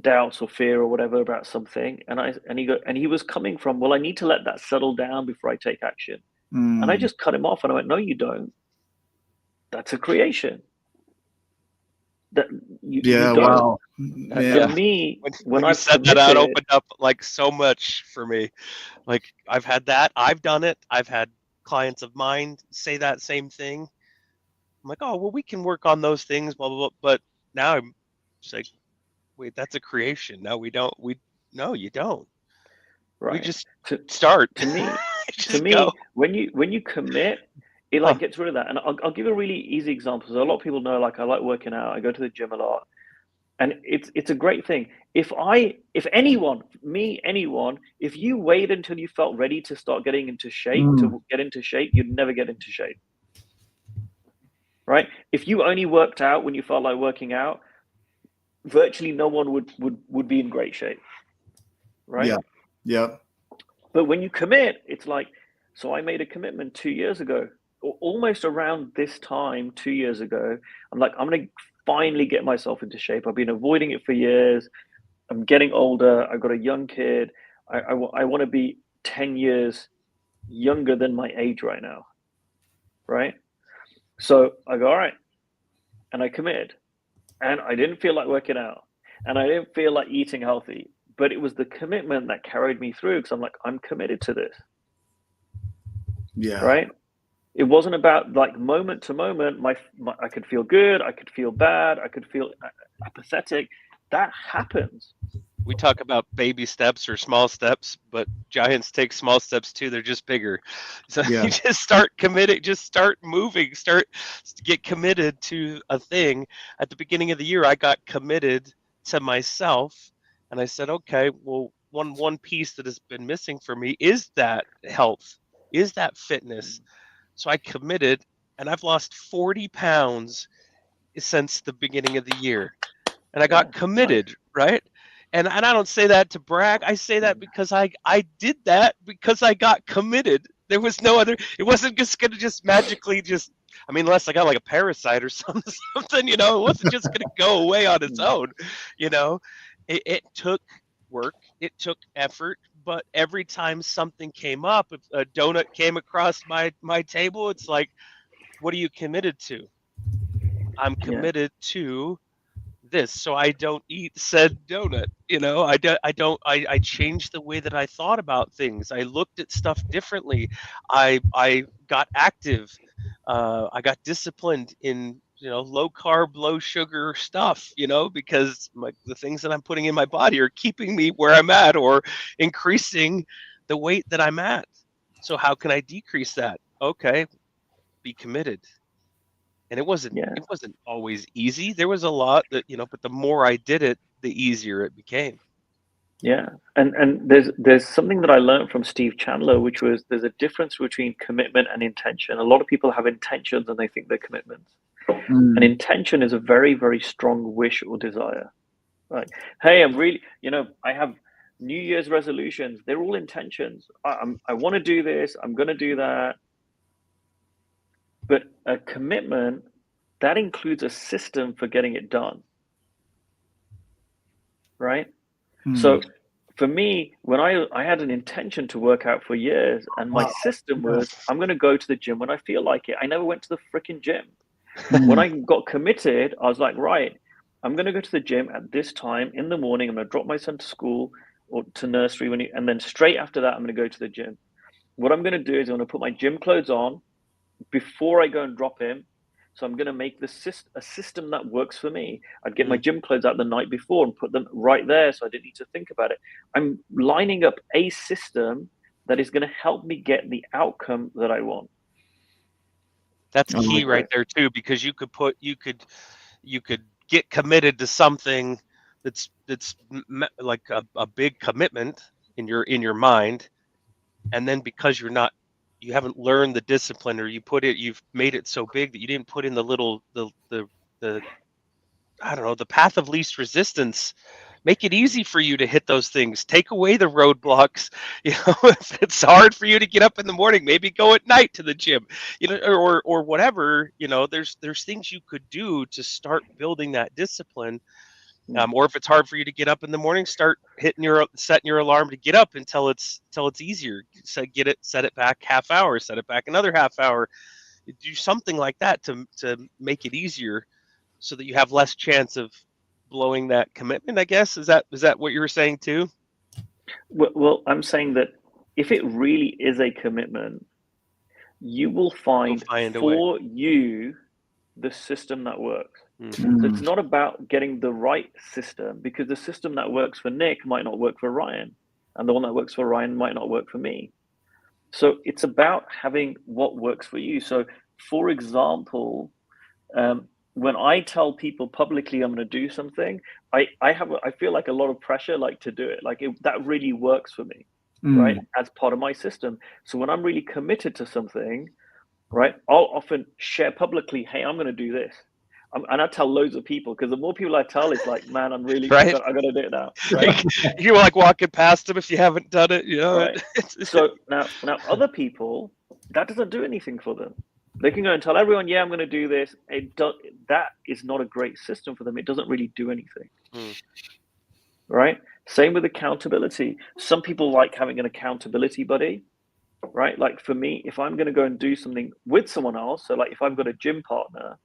doubts or fear or whatever about something, and he was coming from, well, I need to let that settle down before I take action. And I just cut him off and I went, no, you don't. That's a creation. That you don't. Wow. For me, when you said that out, opened up like so much for me. Like I've had that, I've done it. I've had clients of mine say that same thing. I'm like, oh, well, we can work on those things, blah, blah, blah. But now I'm just like, wait, that's a creation. No, we don't. No, you don't. Right. We just start. To me, go. when you commit, it like gets rid of that. And I'll give a really easy example. So a lot of people know, like, I like working out. I go to the gym a lot, and it's a great thing. If anyone, if you wait until you felt ready to start getting into shape, you'd never get into shape. Right? If you only worked out when you felt like working out, virtually no one would be in great shape. Right? Yeah. But when you commit, it's like, so I made a commitment 2 years ago, or almost around this time 2 years ago. I'm like, I'm going to finally get myself into shape. I've been avoiding it for years. I'm getting older. I've got a young kid. I want to be 10 years younger than my age right now. Right? So I go, all right. And I committed. And I didn't feel like working out. And I didn't feel like eating healthy. But it was the commitment that carried me through, because I'm like, I'm committed to this. Yeah. Right? It wasn't about like moment to moment. I could feel good. I could feel bad. I could feel apathetic. That happens. We talk about baby steps or small steps, but giants take small steps too. They're just bigger. So Yeah. you just start committing, just start moving, get committed to a thing. At the beginning of the year, I got committed to myself, and I said, okay, well, one piece that has been missing for me is that health, is that fitness. So I committed, and I've lost 40 pounds since the beginning of the year, and I Yeah, got nice. committed, right? And I don't say that to brag. I say that because I did that because I got committed. There was no other. It wasn't just gonna just magically just. I mean, unless I got like a parasite or something, you know, it wasn't just gonna go away on its own, you know. It took work, it took effort, but every time something came up, if a donut came across my table, it's like, what are you committed to? I'm Yeah, committed to this, so I don't eat said donut. You know, I changed the way that I thought about things. I looked at stuff differently. I got active. I got disciplined in, you know, low carb, low sugar stuff, you know, because the things that I'm putting in my body are keeping me where I'm at or increasing the weight that I'm at. So how can I decrease that? Okay, be committed. And yeah. it wasn't always easy. There was a lot that, you know, but the more I did it, the easier it became. Yeah, and there's something that I learned from Steve Chandler, which was there's a difference between commitment and intention. A lot of people have intentions and they think they're commitments. An Mm. intention is a very, very strong wish or desire. Like, hey, I'm really, I have New Year's resolutions. They're all intentions. I want to do this. I'm going to do that. But a commitment that includes a system for getting it done, right? Mm. So for me, when I had an intention to work out for years, and my Wow. system Yeah. was I'm going to go to the gym when I feel like it. I never went to the freaking gym. When Mm. I got committed, I was like, right, I'm going to go to the gym at this time in the morning. I'm going to drop my son to school or to nursery and then straight after that, I'm going to go to the gym. What I'm going to do is I'm going to put my gym clothes on before I go and drop him. So I'm going to make a system that works for me. I'd get my Mm. gym clothes out the night before and put them right there so I didn't need to think about it. I'm lining up a system that is going to help me get the outcome that I want. That's I like key right that. there too, because you could get committed to something that's like a big commitment in your mind, and then because you haven't learned the discipline, or you've made it so big that you didn't put in the little the I don't know, the path of least resistance. Make it easy for you to hit those things. Take away the roadblocks. You know, if it's hard for you to get up in the morning, maybe go at night to the gym. You know, or whatever. You know, there's things you could do to start building that discipline. Mm, Or if it's hard for you to get up in the morning, start setting your alarm to get up until it's easier. Set it back half hour, set it back another half hour. Do something like that to make it easier so that you have less chance of blowing that commitment, I guess. Is that what you were saying too? Well, I'm saying that if it really is a commitment, you will You'll find find a way. for you the system that works. Mm. So Mm. it's not about getting the right system because the system that works for Nick might not work for Ryan, and the one that works for Ryan might not work for me. So it's about having what works for you. So, for example, when I tell people publicly I'm going to do something, I feel like a lot of pressure like to do it. That really works for me, right? Mm. As part of my system. So when I'm really committed to something, right, I'll often share publicly, hey, I'm going to do this. And I tell loads of people because the more people I tell, it's like, man, Right? I got to do it now, right? Like you're like walking past them if you haven't done it, you know. Right. So now other people, that doesn't do anything for them. They can go and tell everyone, yeah, I'm going to do this. That is not a great system for them. It doesn't really do anything, Mm. right? Same with accountability. Some people like having an accountability buddy, right? Like for me, if I'm going to go and do something with someone else, so like if I've got a gym partner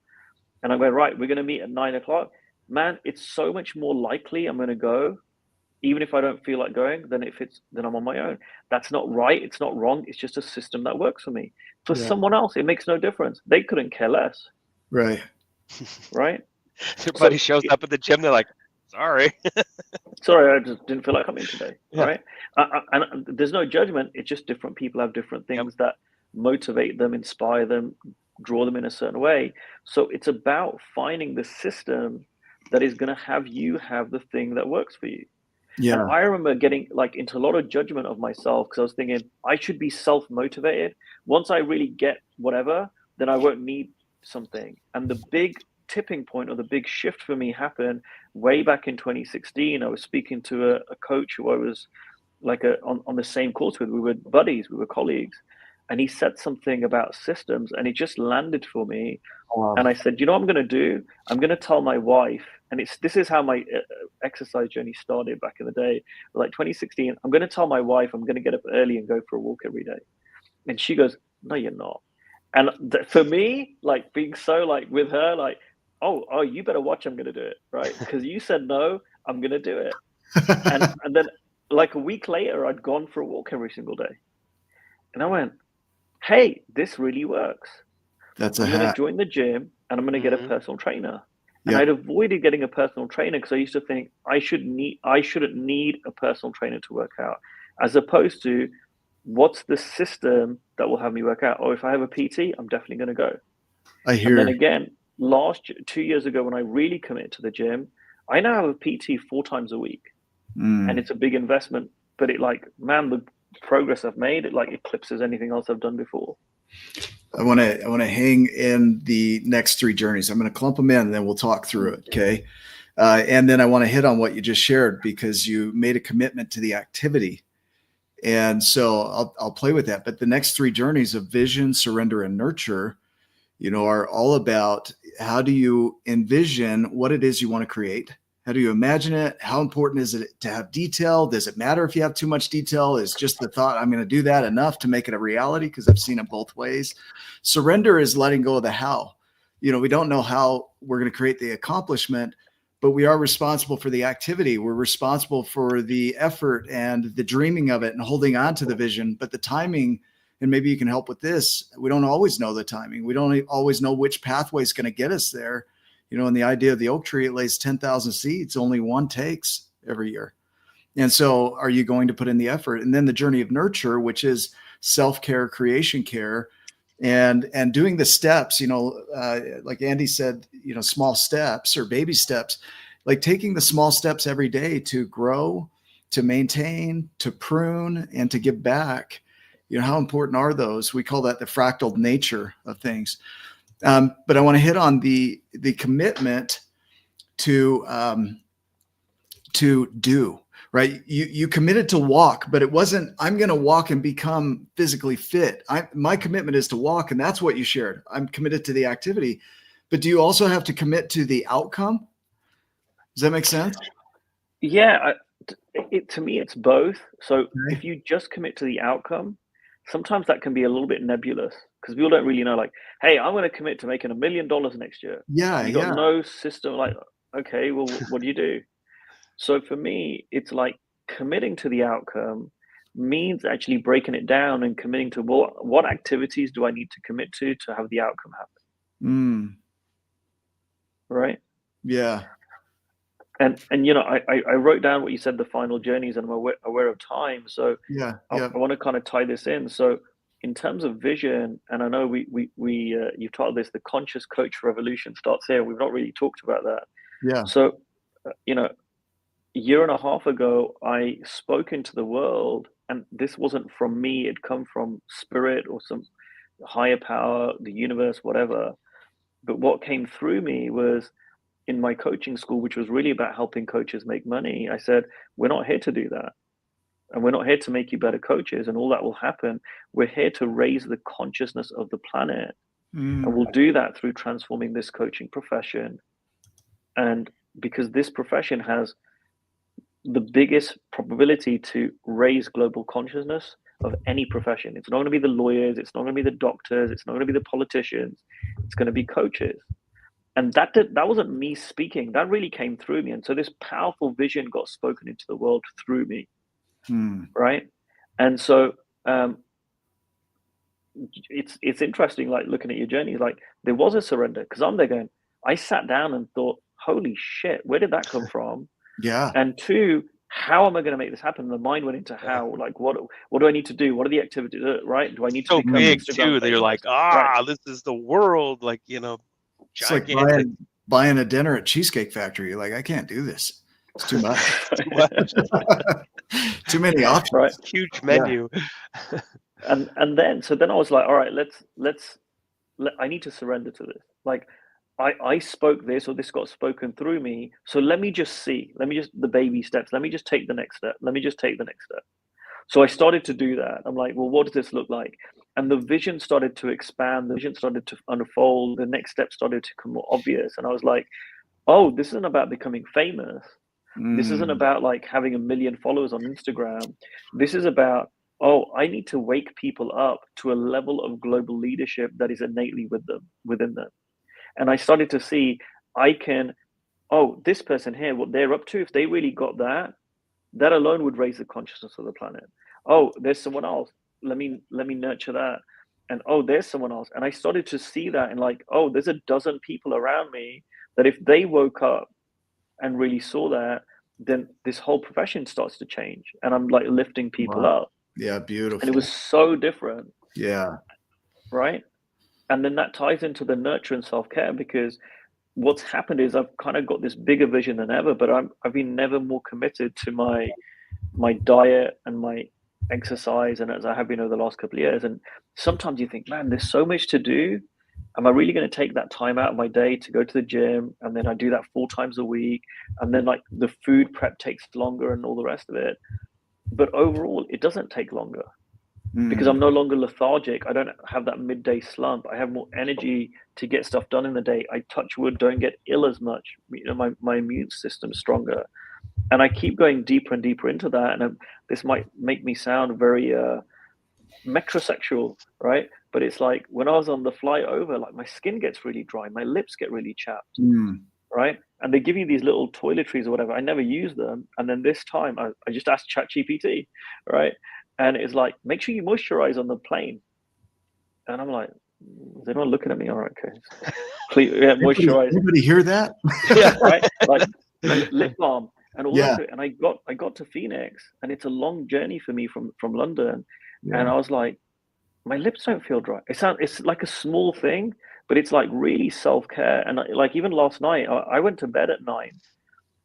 and I'm going, right, we're going to meet at 9 o'clock, man, it's so much more likely I'm going to go even if I don't feel like going, then I'm on my own. That's not right. It's not wrong. It's just a system that works for me. For Yeah. someone else, it makes no difference. They couldn't care less, Right. right? Your So buddy shows up at the gym, they're like, Sorry. Sorry, I just didn't feel like coming today. Yeah. Right. And there's no judgment. It's just different people have different Yep. things that motivate them, inspire them, draw them in a certain way. So it's about finding the system that is going to have you have the thing that works for you. And Yeah. I remember getting like into a lot of judgment of myself because I was thinking I should be self-motivated. Once I really get whatever, then I won't need something. And the big tipping point or the big shift for me happened way back in 2016. I was speaking to a coach who I was like on the same course with. We were buddies, we were colleagues. And he said something about systems and it just landed for me. Wow. And I said, you know what I'm going to do? I'm going to tell my wife, and this is how my exercise journey started back in the day, like 2016. I'm going to tell my wife I'm going to get up early and go for a walk every day. And she goes, no, you're not. And for me, like being so like with her, like, oh, you better watch. I'm going to do it, right? Because you said no, I'm going to do it. And then like a week later, I'd gone for a walk every single day, and I went, hey, this really works. That's I'm a going to hack. join the gym and I'm going to get a Mhm. personal trainer. And Yeah. I'd avoided getting a personal trainer because I used to think I shouldn't need a personal trainer to work out, as opposed to what's the system that will have me work out? Oh, if I have a PT, I'm definitely going to go. I And then hear. again, 2 years ago, when I really committed to the gym, I now have a PT 4 times a week, and it's a big investment. But it like, man, the progress I've made, it like eclipses anything else I've done before. I want to hang in the next three journeys. I'm going to clump them in, and then we'll talk through it. Okay. And then I want to hit on what you just shared because you made a commitment to the activity. And so I'll play with that. But the next three journeys of vision, surrender, and nurture, are all about how do you envision what it is you want to create? How do you imagine it? How important is it to have detail? Does it matter if you have too much detail? Is just the thought, I'm going to do that enough to make it a reality? Because I've seen it both ways. Surrender is letting go of the how. We don't know how we're going to create the accomplishment, but we are responsible for the activity. We're responsible for the effort and the dreaming of it and holding on to the vision. But the timing, and maybe you can help with this, we don't always know the timing. We don't always know which pathway is going to get us there. And the idea of the oak tree, it lays 10,000 seeds, only one takes every year. And so are you going to put in the effort? And then the journey of nurture, which is self-care, creation care, and doing the steps, like Andy said, small steps or baby steps, like taking the small steps every day to grow, to maintain, to prune, and to give back. How important are those? We call that the fractal nature of things. But I want to hit on the commitment to do, right? You committed to walk, but it wasn't, I'm going to walk and become physically fit. My commitment is to walk. And that's what you shared. I'm committed to the activity, but do you also have to commit to the outcome? Does that make sense? Yeah, to me, it's both. So Okay. if you just commit to the outcome, sometimes that can be a little bit nebulous because people don't really know, like, hey, I'm going to commit to making $1 million next year. Yeah. And you got no system, like, okay, well, what do you do? So for me, it's like committing to the outcome means actually breaking it down and committing to what activities do I need to commit to have the outcome happen. Right. Yeah. And I wrote down what you said, the final journeys, and I'm aware of time. So Yeah. I want to kind of tie this in. So in terms of vision, and I know you've titled this, the conscious coach revolution starts here. We've not really talked about that. Yeah. So, a year and a half ago, I spoke into the world, and this wasn't from me. It come from spirit or some higher power, the universe, whatever. But what came through me was, in my coaching school, which was really about helping coaches make money, I said, we're not here to do that. And we're not here to make you better coaches and all that will happen. We're here to raise the consciousness of the planet. And we'll do that through transforming this coaching profession. And because this profession has the biggest probability to raise global consciousness of any profession. It's not going to be the lawyers, it's not going to be the doctors, it's not going to be the politicians, it's going to be coaches. And that wasn't me speaking. That really came through me. And so this powerful vision got spoken into the world through me. Right. And so it's interesting, like looking at your journey, like there was a surrender because I'm there going, I sat down and thought, holy shit, where did that come from? Yeah. And two, how am I going to make this happen? The mind went into how, like, what do I need to do? What are the activities, right? Do I need to So become big Instagram too that you're famous? like, Right. this is the world, like, It's like gigantic. buying a dinner at Cheesecake Factory. You're like, I can't do this. It's too much. Too much. Too many options. Right. Huge menu. And then I was like, all right, I need to surrender to this. Like, I spoke this, or this got spoken through me. So let me just the baby steps. Let me just take the next step. Let me just take the next step. So I started to do that. I'm like, well, what does this look like? And the vision started to expand. The vision started to unfold. The next step started to become more obvious. And I was like, oh, this isn't about becoming famous. This isn't about like having 1 million followers on Instagram. This is about, oh, I need to wake people up to a level of global leadership that is innately within them. And I started to see, this person here, what they're up to, if they really got that alone would raise the consciousness of the planet. Oh, there's someone else. Let me nurture that. And oh, there's someone else. And I started to see that, and like, oh, there's a dozen people around me that if they woke up and really saw that, then this whole profession starts to change. And I'm like lifting people up. Yeah, beautiful. And it was so different. Yeah. Right. And then that ties into the nurture and self-care, because what's happened is I've kind of got this bigger vision than ever, but I've been never more committed to my diet and my exercise, and as I have been over the last couple of years. And sometimes you think, man, there's so much to do. Am I really going to take that time out of my day to go to the gym? And then I do that 4 times a week. And then like the food prep takes longer and all the rest of it. But overall, it doesn't take longer because I'm no longer lethargic. I don't have that midday slump. I have more energy to get stuff done in the day. I, touch wood, don't get ill as much. My immune system's stronger. And I keep going deeper and deeper into that. And this might make me sound very metrosexual, right? But it's like when I was on the flight over, like my skin gets really dry, my lips get really chapped, right? And they give you these little toiletries or whatever. I never use them. And then this time I just asked ChatGPT, right? And it's like, make sure you moisturize on the plane. And I'm like, is anyone looking at me? All right, okay. Please, yeah, moisturize. Anybody hear that? Yeah, right? Like lip balm and all Yeah. that. And I got to Phoenix, and it's a long journey for me from London. Yeah. And I was like, my lips don't feel dry. It's like a small thing, but it's like really self-care. And like even last night, I went to bed at 9,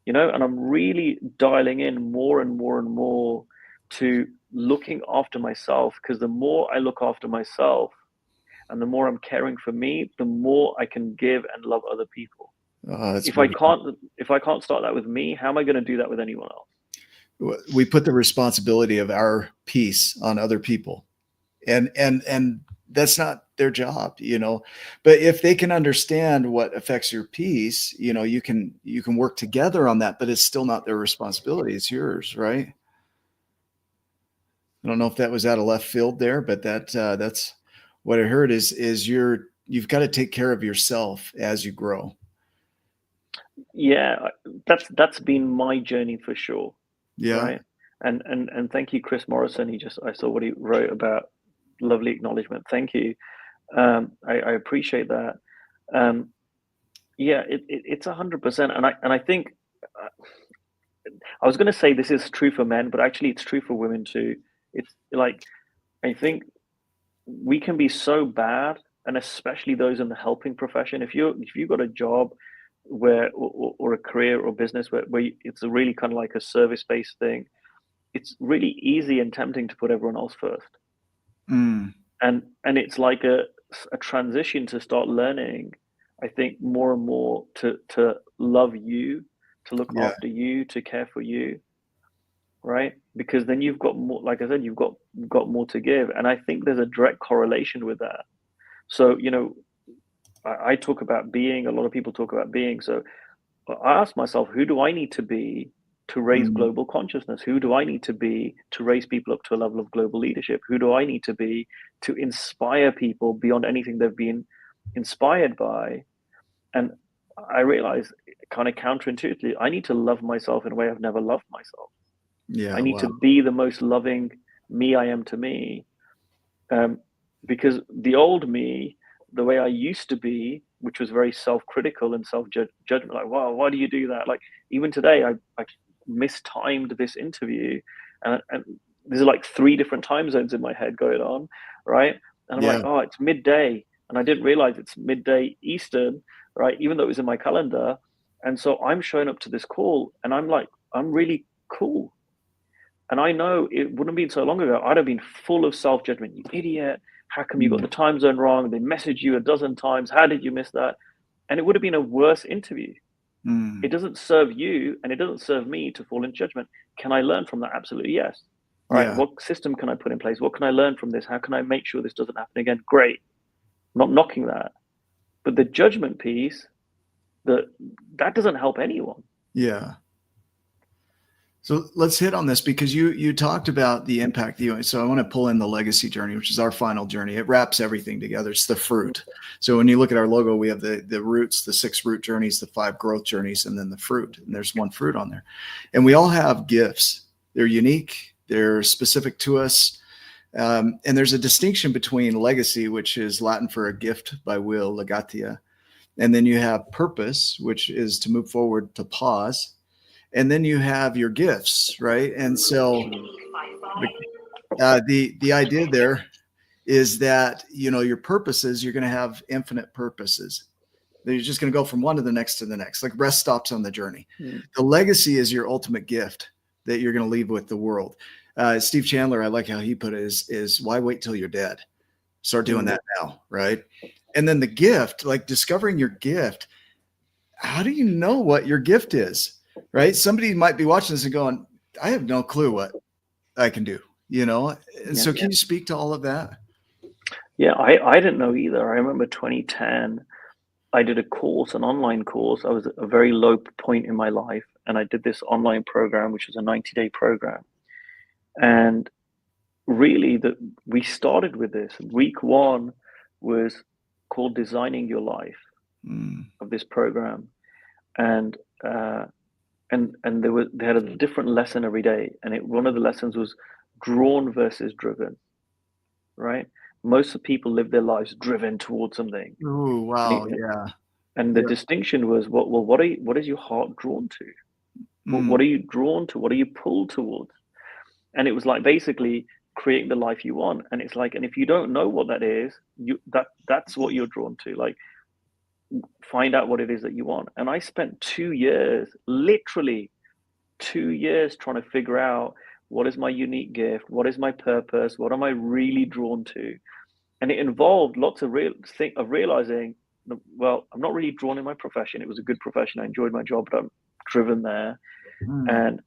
and I'm really dialing in more and more and more to looking after myself, because the more I look after myself and the more I'm caring for me, the more I can give and love other people. If I can't start that with me, how am I going to do that with anyone else? We put the responsibility of our peace on other people, and that's not their job, but if they can understand what affects your peace, you can work together on that, but it's still not their responsibility. It's yours, right? I don't know if that was out of left field there, but that's what I heard is you've got to take care of yourself as you grow. Yeah, that's been my journey for sure. Yeah. Right. And thank you, Chris Morrison. I saw what he wrote about. Lovely acknowledgement. Thank you. I appreciate that. Yeah, it's 100%. And I think I was going to say this is true for men, but actually it's true for women too. It's like, I think we can be so bad, and especially those in the helping profession. If you've got a job where or a career or business where it's a really kind of like a service-based thing, it's really easy and tempting to put everyone else first. And it's like a transition to start learning, I think, more and more to love you, to look after you, to care for you, right? Because then you've got more, like I said, you've got more to give. And I think there's a direct correlation with that. So, I talk about being, a lot of people talk about being. So I ask myself, who do I need to be to raise global consciousness? Who do I need to be to raise people up to a level of global leadership? Who do I need to be to inspire people beyond anything they've been inspired by? And I realize, kind of counterintuitively, I need to love myself in a way I've never loved myself. Yeah, I need to be the most loving me I am to me. Because the old me, the way I used to be, which was very self-critical and self-judgment, like, wow, why do you do that? Like, even today, I mistimed this interview, and there's like 3 different time zones in my head going on, right? And I'm like, oh, it's midday, and I didn't realize it's midday Eastern, right? Even though it was in my calendar. And so I'm showing up to this call, and I'm like, I'm really cool. And I know it wouldn't have been so long ago, I'd have been full of self-judgment. You idiot. How come you got the time zone wrong? They messaged you a dozen times. How did you miss that? And it would have been a worse interview. It doesn't serve you, and it doesn't serve me to fall in judgment. Can I learn from that? Absolutely, yes. All right, what system can I put in place? What can I learn from this? How can I make sure this doesn't happen again? Great. I'm not knocking that. But the judgment piece, that doesn't help anyone. Yeah. So let's hit on this, because you talked about the impact. So I want to pull in the legacy journey, which is our final journey. It wraps everything together. It's the fruit. So when you look at our logo, we have the roots, the 6 root journeys, the 5 growth journeys, and then the fruit. And there's 1 fruit on there. And we all have gifts. They're unique. They're specific to us. And there's a distinction between legacy, which is Latin for a gift by will, legatia. And then you have purpose, which is to move forward, to pause. And then you have your gifts, right? And so the idea there is that, your purposes, you're going to have infinite purposes. You're just going to go from one to the next, like rest stops on the journey. The legacy is your ultimate gift that you're going to leave with the world. Steve Chandler, I like how he put it, is why wait till you're dead? Start doing that now, right? And then the gift, like discovering your gift. How do you know what your gift is? Right? Somebody might be watching this and going, I have no clue what I can do, And so can you speak to all of that? Yeah, I didn't know either. I remember 2010, I did a course, an online course. I was at a very low point in my life, and I did this online program, which was a 90-day program. And really, we started with this. Week 1 was called Designing Your Life of this program. And they had a different lesson every day, and one of the lessons was drawn versus driven, right? Most of the people live their lives driven towards something. Oh, wow. And the distinction was, what is your heart drawn to? What are you drawn to? What are you pulled towards? And it was like basically creating the life you want. And it's like, and if you don't know what that is, that's what you're drawn to. Like, find out what it is that you want. And I spent 2 years, literally 2 years, trying to figure out what is my unique gift, what is my purpose, what am I really drawn to. And it involved lots of realizing, well, I'm not really drawn in my profession. It was a good profession. I enjoyed my job, but I'm driven there. And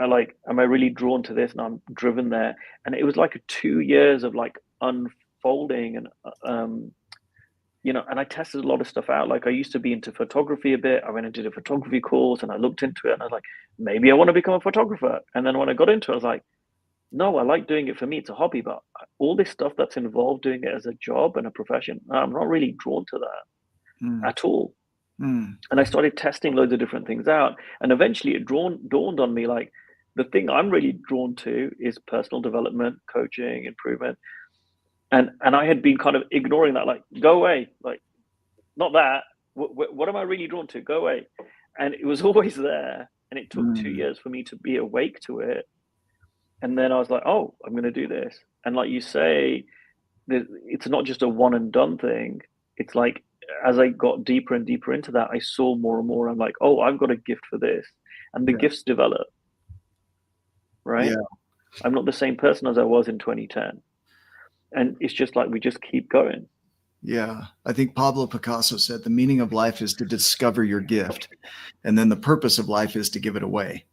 am I really drawn to this? And I'm driven there. And it was like 2 years of like unfolding and and I tested a lot of stuff out. Like, I used to be into photography a bit. I went and did a photography course, and I looked into it, and I was like, maybe I want to become a photographer. And then when I got into it, I was like, no, I like doing it for me. It's a hobby, but all this stuff that's involved doing it as a job and a profession, I'm not really drawn to that at all. And I started testing loads of different things out. And eventually it dawned on me, like, the thing I'm really drawn to is personal development, coaching, improvement. And I had been kind of ignoring that, like, go away, like, not that. What am I really drawn to? Go away. And it was always there. And it took 2 years for me to be awake to it. And then I was like, oh, I'm going to do this. And like you say, it's not just a one and done thing. It's like, as I got deeper and deeper into that, I saw more and more. I'm like, oh, I've got a gift for this. And the gifts develop, right? Yeah. I'm not the same person as I was in 2010. And it's just like, we just keep going. Yeah. I think Pablo Picasso said the meaning of life is to discover your gift. And then the purpose of life is to give it away.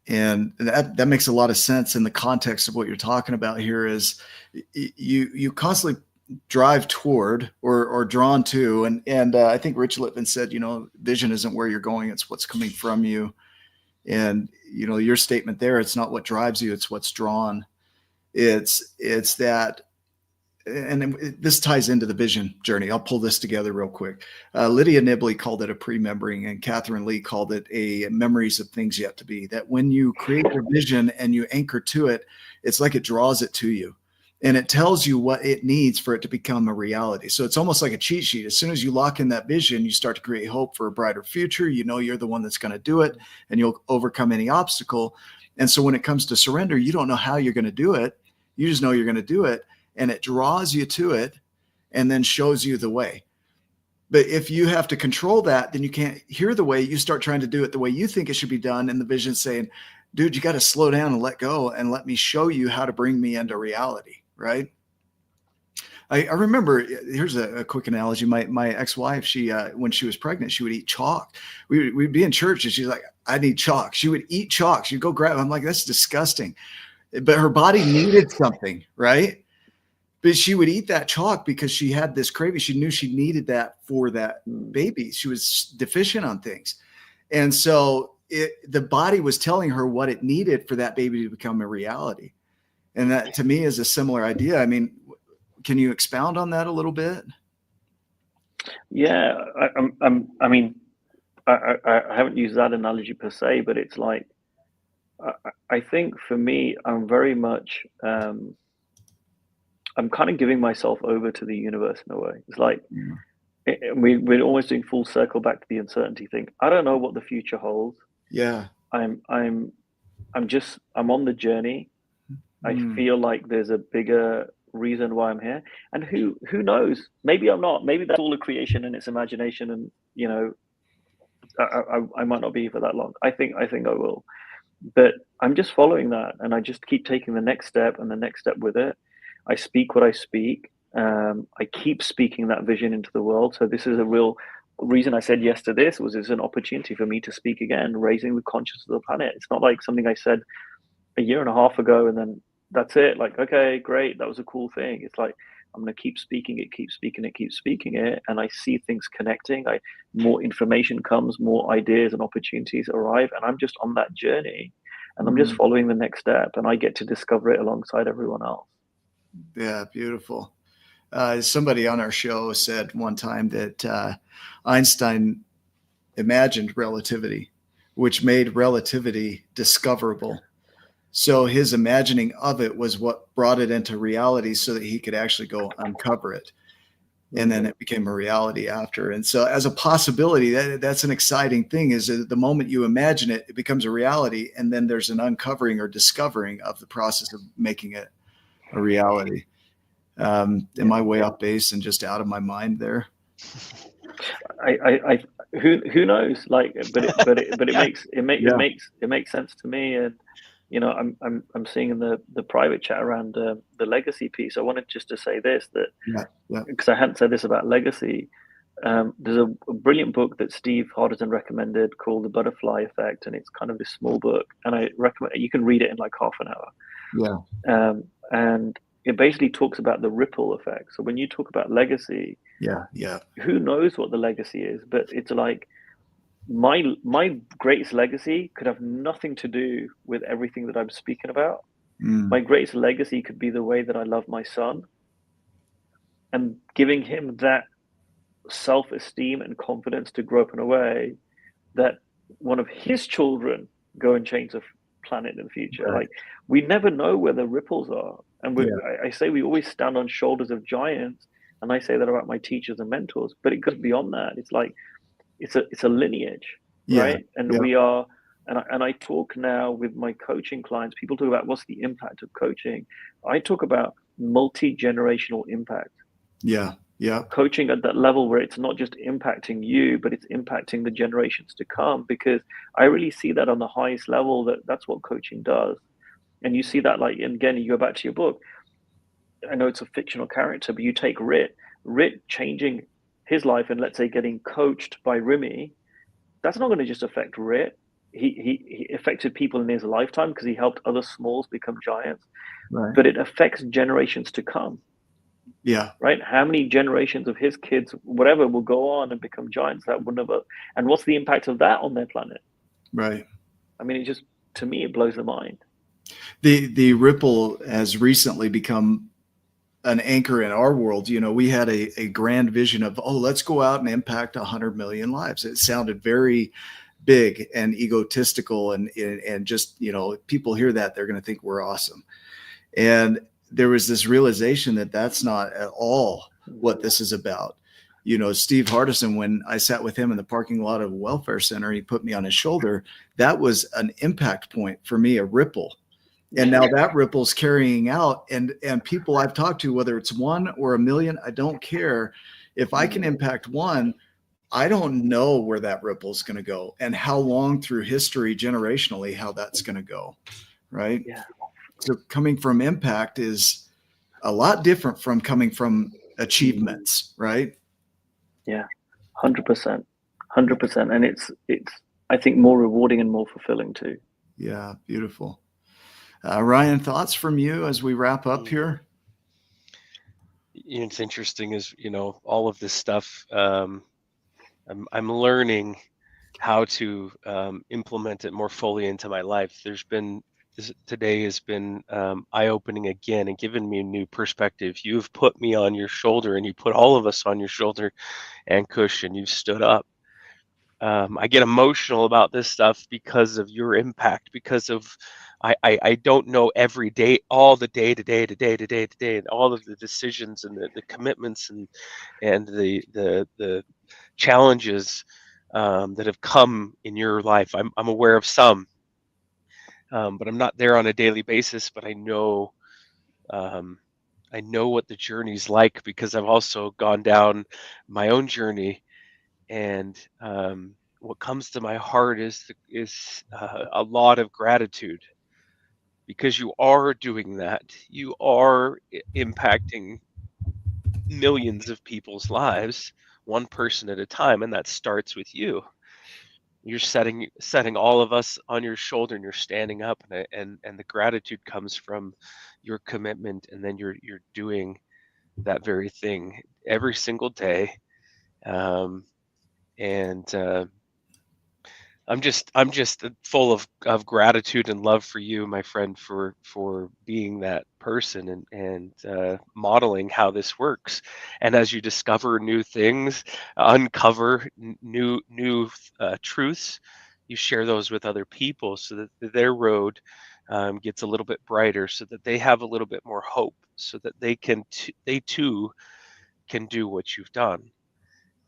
And that makes a lot of sense in the context of what you're talking about here. Is you constantly drive toward or drawn to. And I think Rich Lippman said, vision isn't where you're going. It's what's coming from you. And, your statement there, it's not what drives you, it's what's drawn. It's that, and this ties into the vision journey. I'll pull this together real quick. Lydia Nibley called it a pre-membering, and Catherine Lee called it a memories of things yet to be. That when you create your vision and you anchor to it, it's like it draws it to you. and it tells you what it needs for it to become a reality. So it's almost like a cheat sheet. As soon as you lock in that vision, you start to create hope for a brighter future. You know you're the one that's going to do it, and you'll overcome any obstacle. And so when it comes to surrender, you don't know how you're going to do it. You just know you're going to do it, and it draws you to it and then shows you the way. But if you have to control that, then you can't hear the way. You start trying to do it the way you think it should be done, and the vision saying, dude, you got to slow down and let go and let me show you how to bring me into reality. Right. I remember, here's a quick analogy. My ex-wife, she, when she was pregnant, she would eat chalk. We'd be in church and she's like, I need chalk. She would eat chalk. She'd go grab it. I'm like, that's disgusting. But her body needed something, right? But she would eat that chalk because she had this craving. She knew she needed that for that baby. She was deficient on things. And so the body was telling her what it needed for that baby to become a reality. And that to me is a similar idea. I mean, can you expound on that a little bit? Yeah, I mean, I haven't used that analogy per se, but it's like, I think for me, I'm very much, I'm kind of giving myself over to the universe in a way. It's like, we're almost doing full circle back to the uncertainty thing. I don't know what the future holds. Yeah. I'm on the journey. I feel like there's a bigger reason why I'm here, and who knows? Maybe I'm not. Maybe that's all a creation and it's imagination, and you know, I might not be here for that long. I think I will, but I'm just following that, and I just keep taking the next step and the next step with it. I speak what I speak. I keep speaking that vision into the world. So this is a real reason I said yes to this. It's an opportunity for me to speak again, raising the consciousness of the planet. It's not like something I said a year and a half ago and then that's it. Like, okay, great, that was a cool thing. It's like I'm going to keep speaking it, keep speaking it, and I see things connecting. More information comes, more ideas and opportunities arrive, and I'm just on that journey, and I'm just following the next step, and I get to discover it alongside everyone else. Yeah, beautiful. Somebody on our show said one time that Einstein imagined relativity, which made relativity discoverable. So his imagining of it was what brought it into reality so that he could actually go uncover it. And then it became a reality after. And so as a possibility, that's an exciting thing, is that the moment you imagine it, it becomes a reality. And then there's an uncovering or discovering of the process of making it a reality. Am I way off base and just out of my mind there? Who knows? Like, but it makes sense to me. And you know, I'm seeing in the private chat around the legacy piece. I wanted just to say this, that because I hadn't said this about legacy. There's a brilliant book that Steve Hardison recommended called The Butterfly Effect, and it's kind of this small book, and I recommend you can read it in like half an hour. Yeah. And it basically talks about the ripple effect. So when you talk about legacy, who knows what the legacy is? But it's like my greatest legacy could have nothing to do with everything that I'm speaking about. My greatest legacy could be the way that I love my son and giving him that self-esteem and confidence to grow up in a way that one of his children go and change the planet in the future. Right. Like, we never know where the ripples are. And I say we always stand on shoulders of giants, and I say that about my teachers and mentors, but it goes beyond that. It's like it's a lineage, right? And we are, and I talk now with my coaching clients. People talk about what's the impact of coaching. I talk about multi-generational impact. Coaching at that level where it's not just impacting you, but it's impacting the generations to come, because I really see that on the highest level, that's what coaching does. And you see that, like, and again, you go back to your book, I know it's a fictional character, but you take Rit changing his life and let's say getting coached by Rimi, that's not going to just affect Rit. He affected people in his lifetime because he helped other smalls become giants, but it affects generations to come. Right. How many generations of his kids, whatever, will go on and become giants that wouldn't have, and what's the impact of that on their planet? Right. I mean, it just, to me, it blows the mind. The ripple has recently become an anchor in our world. You know, we had a grand vision of, let's go out and impact 100 million lives. It sounded very big and egotistical, and just, you know, people hear that, they're going to think we're awesome. And there was this realization that that's not at all what this is about. You know, Steve Hardison, when I sat with him in the parking lot of a welfare center, he put me on his shoulder. That was an impact point for me, a ripple. And now that ripple's carrying out, and people I've talked to, whether it's one or a million, I don't care. If I can impact one, I don't know where that ripple is going to go and how long through history, generationally, how that's going to go. Right. Yeah. So coming from impact is a lot different from coming from achievements. Right. Yeah. 100%. 100%. And it's, I think, more rewarding and more fulfilling too. Yeah. Beautiful. Ryan, thoughts from you as we wrap up here? It's interesting is, all of this stuff, I'm learning how to implement it more fully into my life. Today has been eye-opening again and given me a new perspective. You've put me on your shoulder, and you put all of us on your shoulder, Ankush, and you've stood up. I get emotional about this stuff because of your impact, because of I don't know every day, all the day to day to day to day to day, and all of the decisions and the commitments and the challenges that have come in your life. I'm aware of some, but I'm not there on a daily basis. But um, I know what the journey's like because I've also gone down my own journey, and what comes to my heart is a lot of gratitude because you are doing that. You are impacting millions of people's lives, one person at a time, and that starts with you. You're setting all of us on your shoulder, and you're standing up, and the gratitude comes from your commitment, and then you're doing that very thing every single day. Um, and I'm just full of gratitude and love for you, my friend, for being that person and modeling how this works. And as you discover new things, uncover new truths, you share those with other people so that their road gets a little bit brighter, so that they have a little bit more hope, so that they too can do what you've done.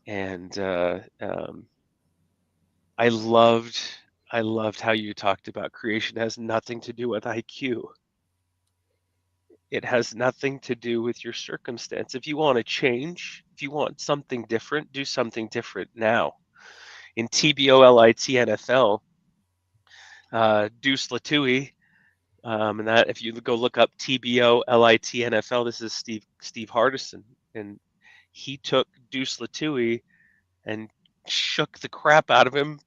And I loved I loved how you talked about creation has nothing to do with IQ. It has nothing to do with your circumstance. If you want to change, if you want something different, do something different now. In TBOLIT NFL, Deuce Latui, and that if you go look up TBOLIT NFL, this is Steve Hardison, and he took Deuce Latui and shook the crap out of him,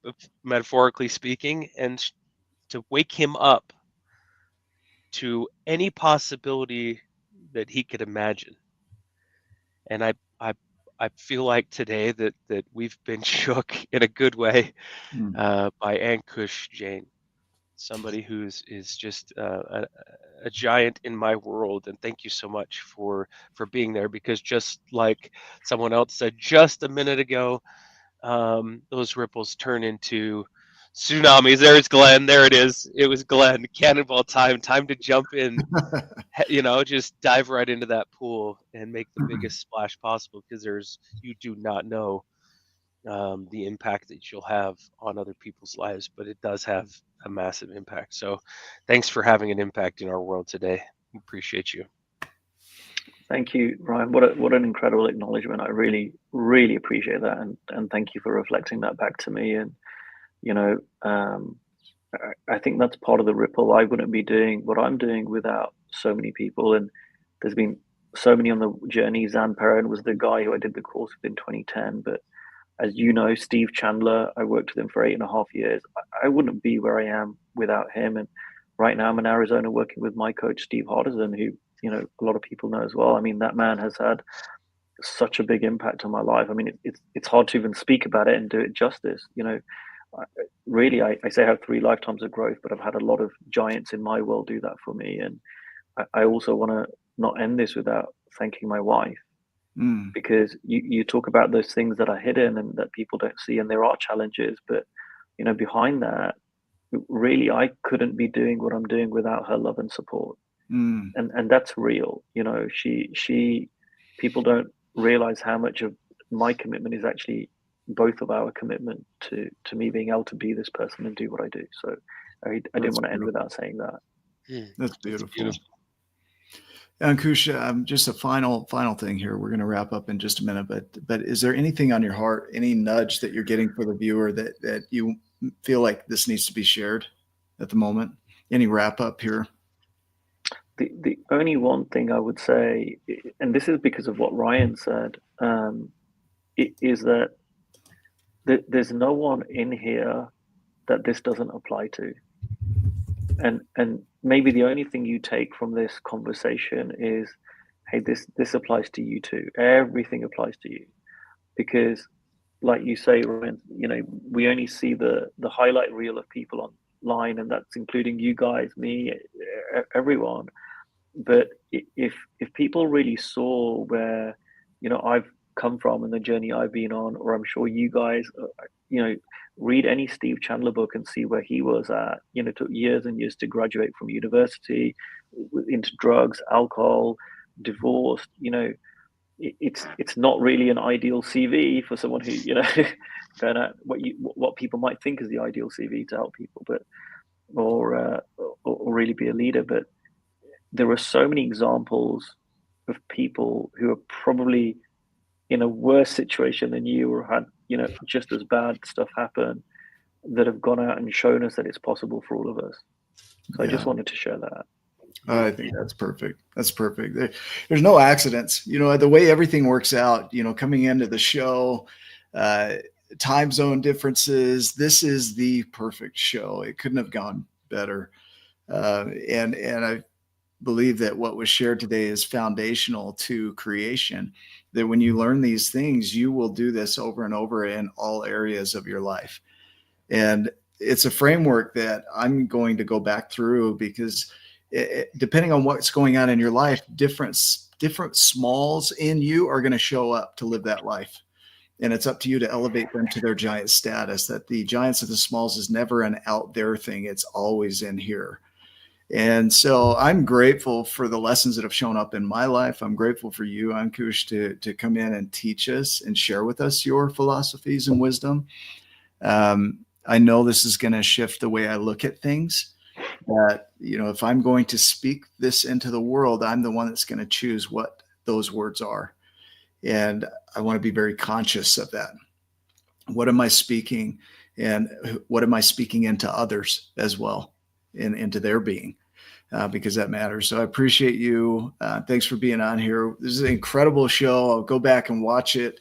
metaphorically speaking, and to wake him up to any possibility that he could imagine. And I feel like today that we've been shook in a good way by Ankush Jain, somebody who's is just a giant in my world. And thank you so much for being there, because just like someone else said just a minute ago, those ripples turn into tsunamis. There's Glenn. There it is. It was Glenn. Cannonball time. Time to jump in. Just dive right into that pool and make the biggest splash possible, because you do not know the impact that you'll have on other people's lives, but it does have a massive impact. So thanks for having an impact in our world today. Appreciate you. Thank you, Ryan. What an incredible acknowledgement. I really, really appreciate that, and thank you for reflecting that back to me. And I think that's part of the ripple. I wouldn't be doing what I'm doing without so many people. And there's been so many on the journey. Zan Perrin was the guy who I did the course with in 2010. But as you know, Steve Chandler, I worked with him for 8.5 years. I wouldn't be where I am without him. And right now I'm in Arizona working with my coach, Steve Hardison, who, a lot of people know as well. I mean, that man has had such a big impact on my life. I mean, it's hard to even speak about it and do it justice. Really, I say I have 3 lifetimes of growth, but I've had a lot of giants in my world do that for me. And I also want to not end this without thanking my wife, because you talk about those things that are hidden and that people don't see, and there are challenges, but behind that, really, I couldn't be doing what I'm doing without her love and support. and that's real. You know, she people don't realize how much of my commitment is actually both of our commitment to me being able to be this person and do what I do. So I didn't That's want to end beautiful. without saying that. That's That's beautiful. beautiful. Ankush, just a final thing here. We're going to wrap up in just a minute, but is there anything on your heart, any nudge that you're getting for the viewer that you feel like this needs to be shared at the moment? Any wrap up here? The only one thing I would say, and this is because of what Ryan said, is that there's no one in here that this doesn't apply to. And maybe the only thing you take from this conversation is, hey, this applies to you too. Everything applies to you. Because like you say, Ryan, you know, we only see the highlight reel of people online, and that's including you guys, me, everyone. But if people really saw where, you know, I've come from and the journey I've been on, or I'm sure you guys, you know, read any Steve Chandler book and see where he was at. You know, it took years and years to graduate from university, into drugs, alcohol, divorced. You know, it's not really an ideal CV for someone who, you know, going at what people might think is the ideal CV to help people, but or really be a leader. But there are so many examples of people who are probably in a worse situation than you, or had, you know, just as bad stuff happen, that have gone out and shown us that it's possible for all of us. So I just wanted to share that. I think that's perfect. That's perfect. There's no accidents. You know, the way everything works out, you know, coming into the show, uh, time zone differences, this is the perfect show. It couldn't have gone better. And I believe that what was shared today is foundational to creation. That when you learn these things, you will do this over and over in all areas of your life. And it's a framework that I'm going to go back through because depending on what's going on in your life, different smalls in you are going to show up to live that life. And it's up to you to elevate them to their giant status. That the giants of the smalls is never an out there thing. It's always in here. And so I'm grateful for the lessons that have shown up in my life. I'm grateful for you, Ankush, to come in and teach us and share with us your philosophies and wisdom. I know this is going to shift the way I look at things. That, you know, if I'm going to speak this into the world, I'm the one that's going to choose what those words are. And I want to be very conscious of that. What am I speaking? And what am I speaking into others as well, into their being? Because that matters. So I appreciate you. Thanks for being on here. This is an incredible show. I'll go back and watch it.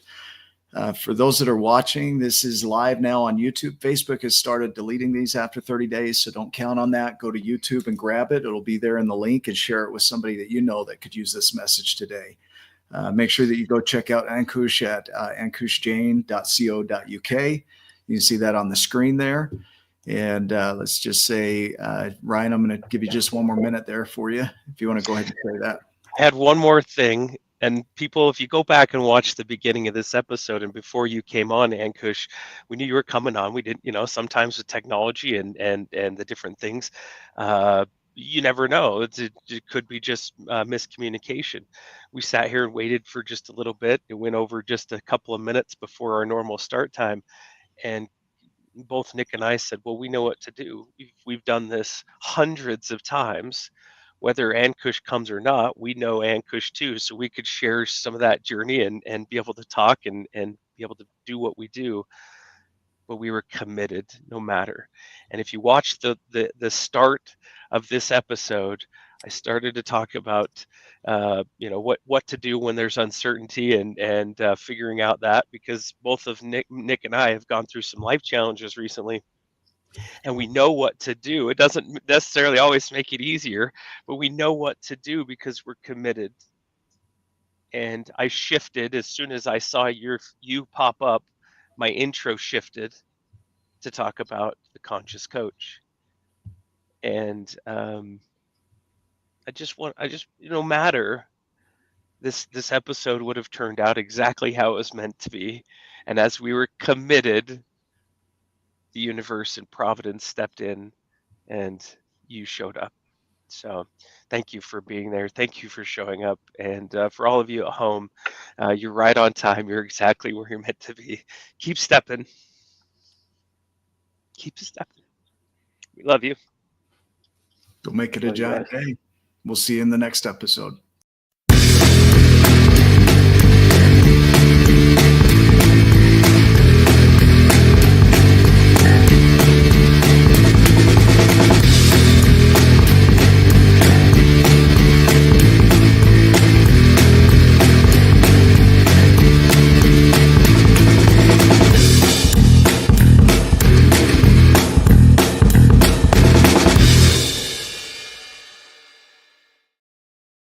For those that are watching, this is live now on YouTube. Facebook has started deleting these after 30 days, so don't count on that. Go to YouTube and grab it. It'll be there in the link, and share it with somebody that you know that could use this message today. Make sure that you go check out Ankush at ankushjain.co.uk. You can see that on the screen there. And let's just say, Ryan, I'm going to give you just one more minute there for you, if you want to go ahead and say that. I had one more thing. And people, if you go back and watch the beginning of this episode and before you came on, Ankush, we knew you were coming on. We didn't, you know, sometimes with technology and the different things, you never know. It could be just miscommunication. We sat here and waited for just a little bit. It went over just a couple of minutes before our normal start time. And both Nick and I said, well, we know what to do. We've done this hundreds of times. Whether Ankush comes or not, we know Ankush too. So we could share some of that journey and be able to talk and be able to do what we do. But we were committed no matter. And if you watch the start of this episode, I started to talk about you know, what to do when there's uncertainty and figuring out that, because both of Nick and I have gone through some life challenges recently, and we know what to do. It doesn't necessarily always make it easier, but we know what to do because we're committed. And I shifted as soon as I saw you pop up. My intro shifted to talk about the conscious coach. And no matter, this episode would have turned out exactly how it was meant to be. And as we were committed, the universe and Providence stepped in and you showed up. So thank you for being there. Thank you for showing up. And for all of you at home, you're right on time. You're exactly where you're meant to be. Keep stepping. Keep stepping. We love you. Go make it a Love you giant guys. day. We'll see you in the next episode.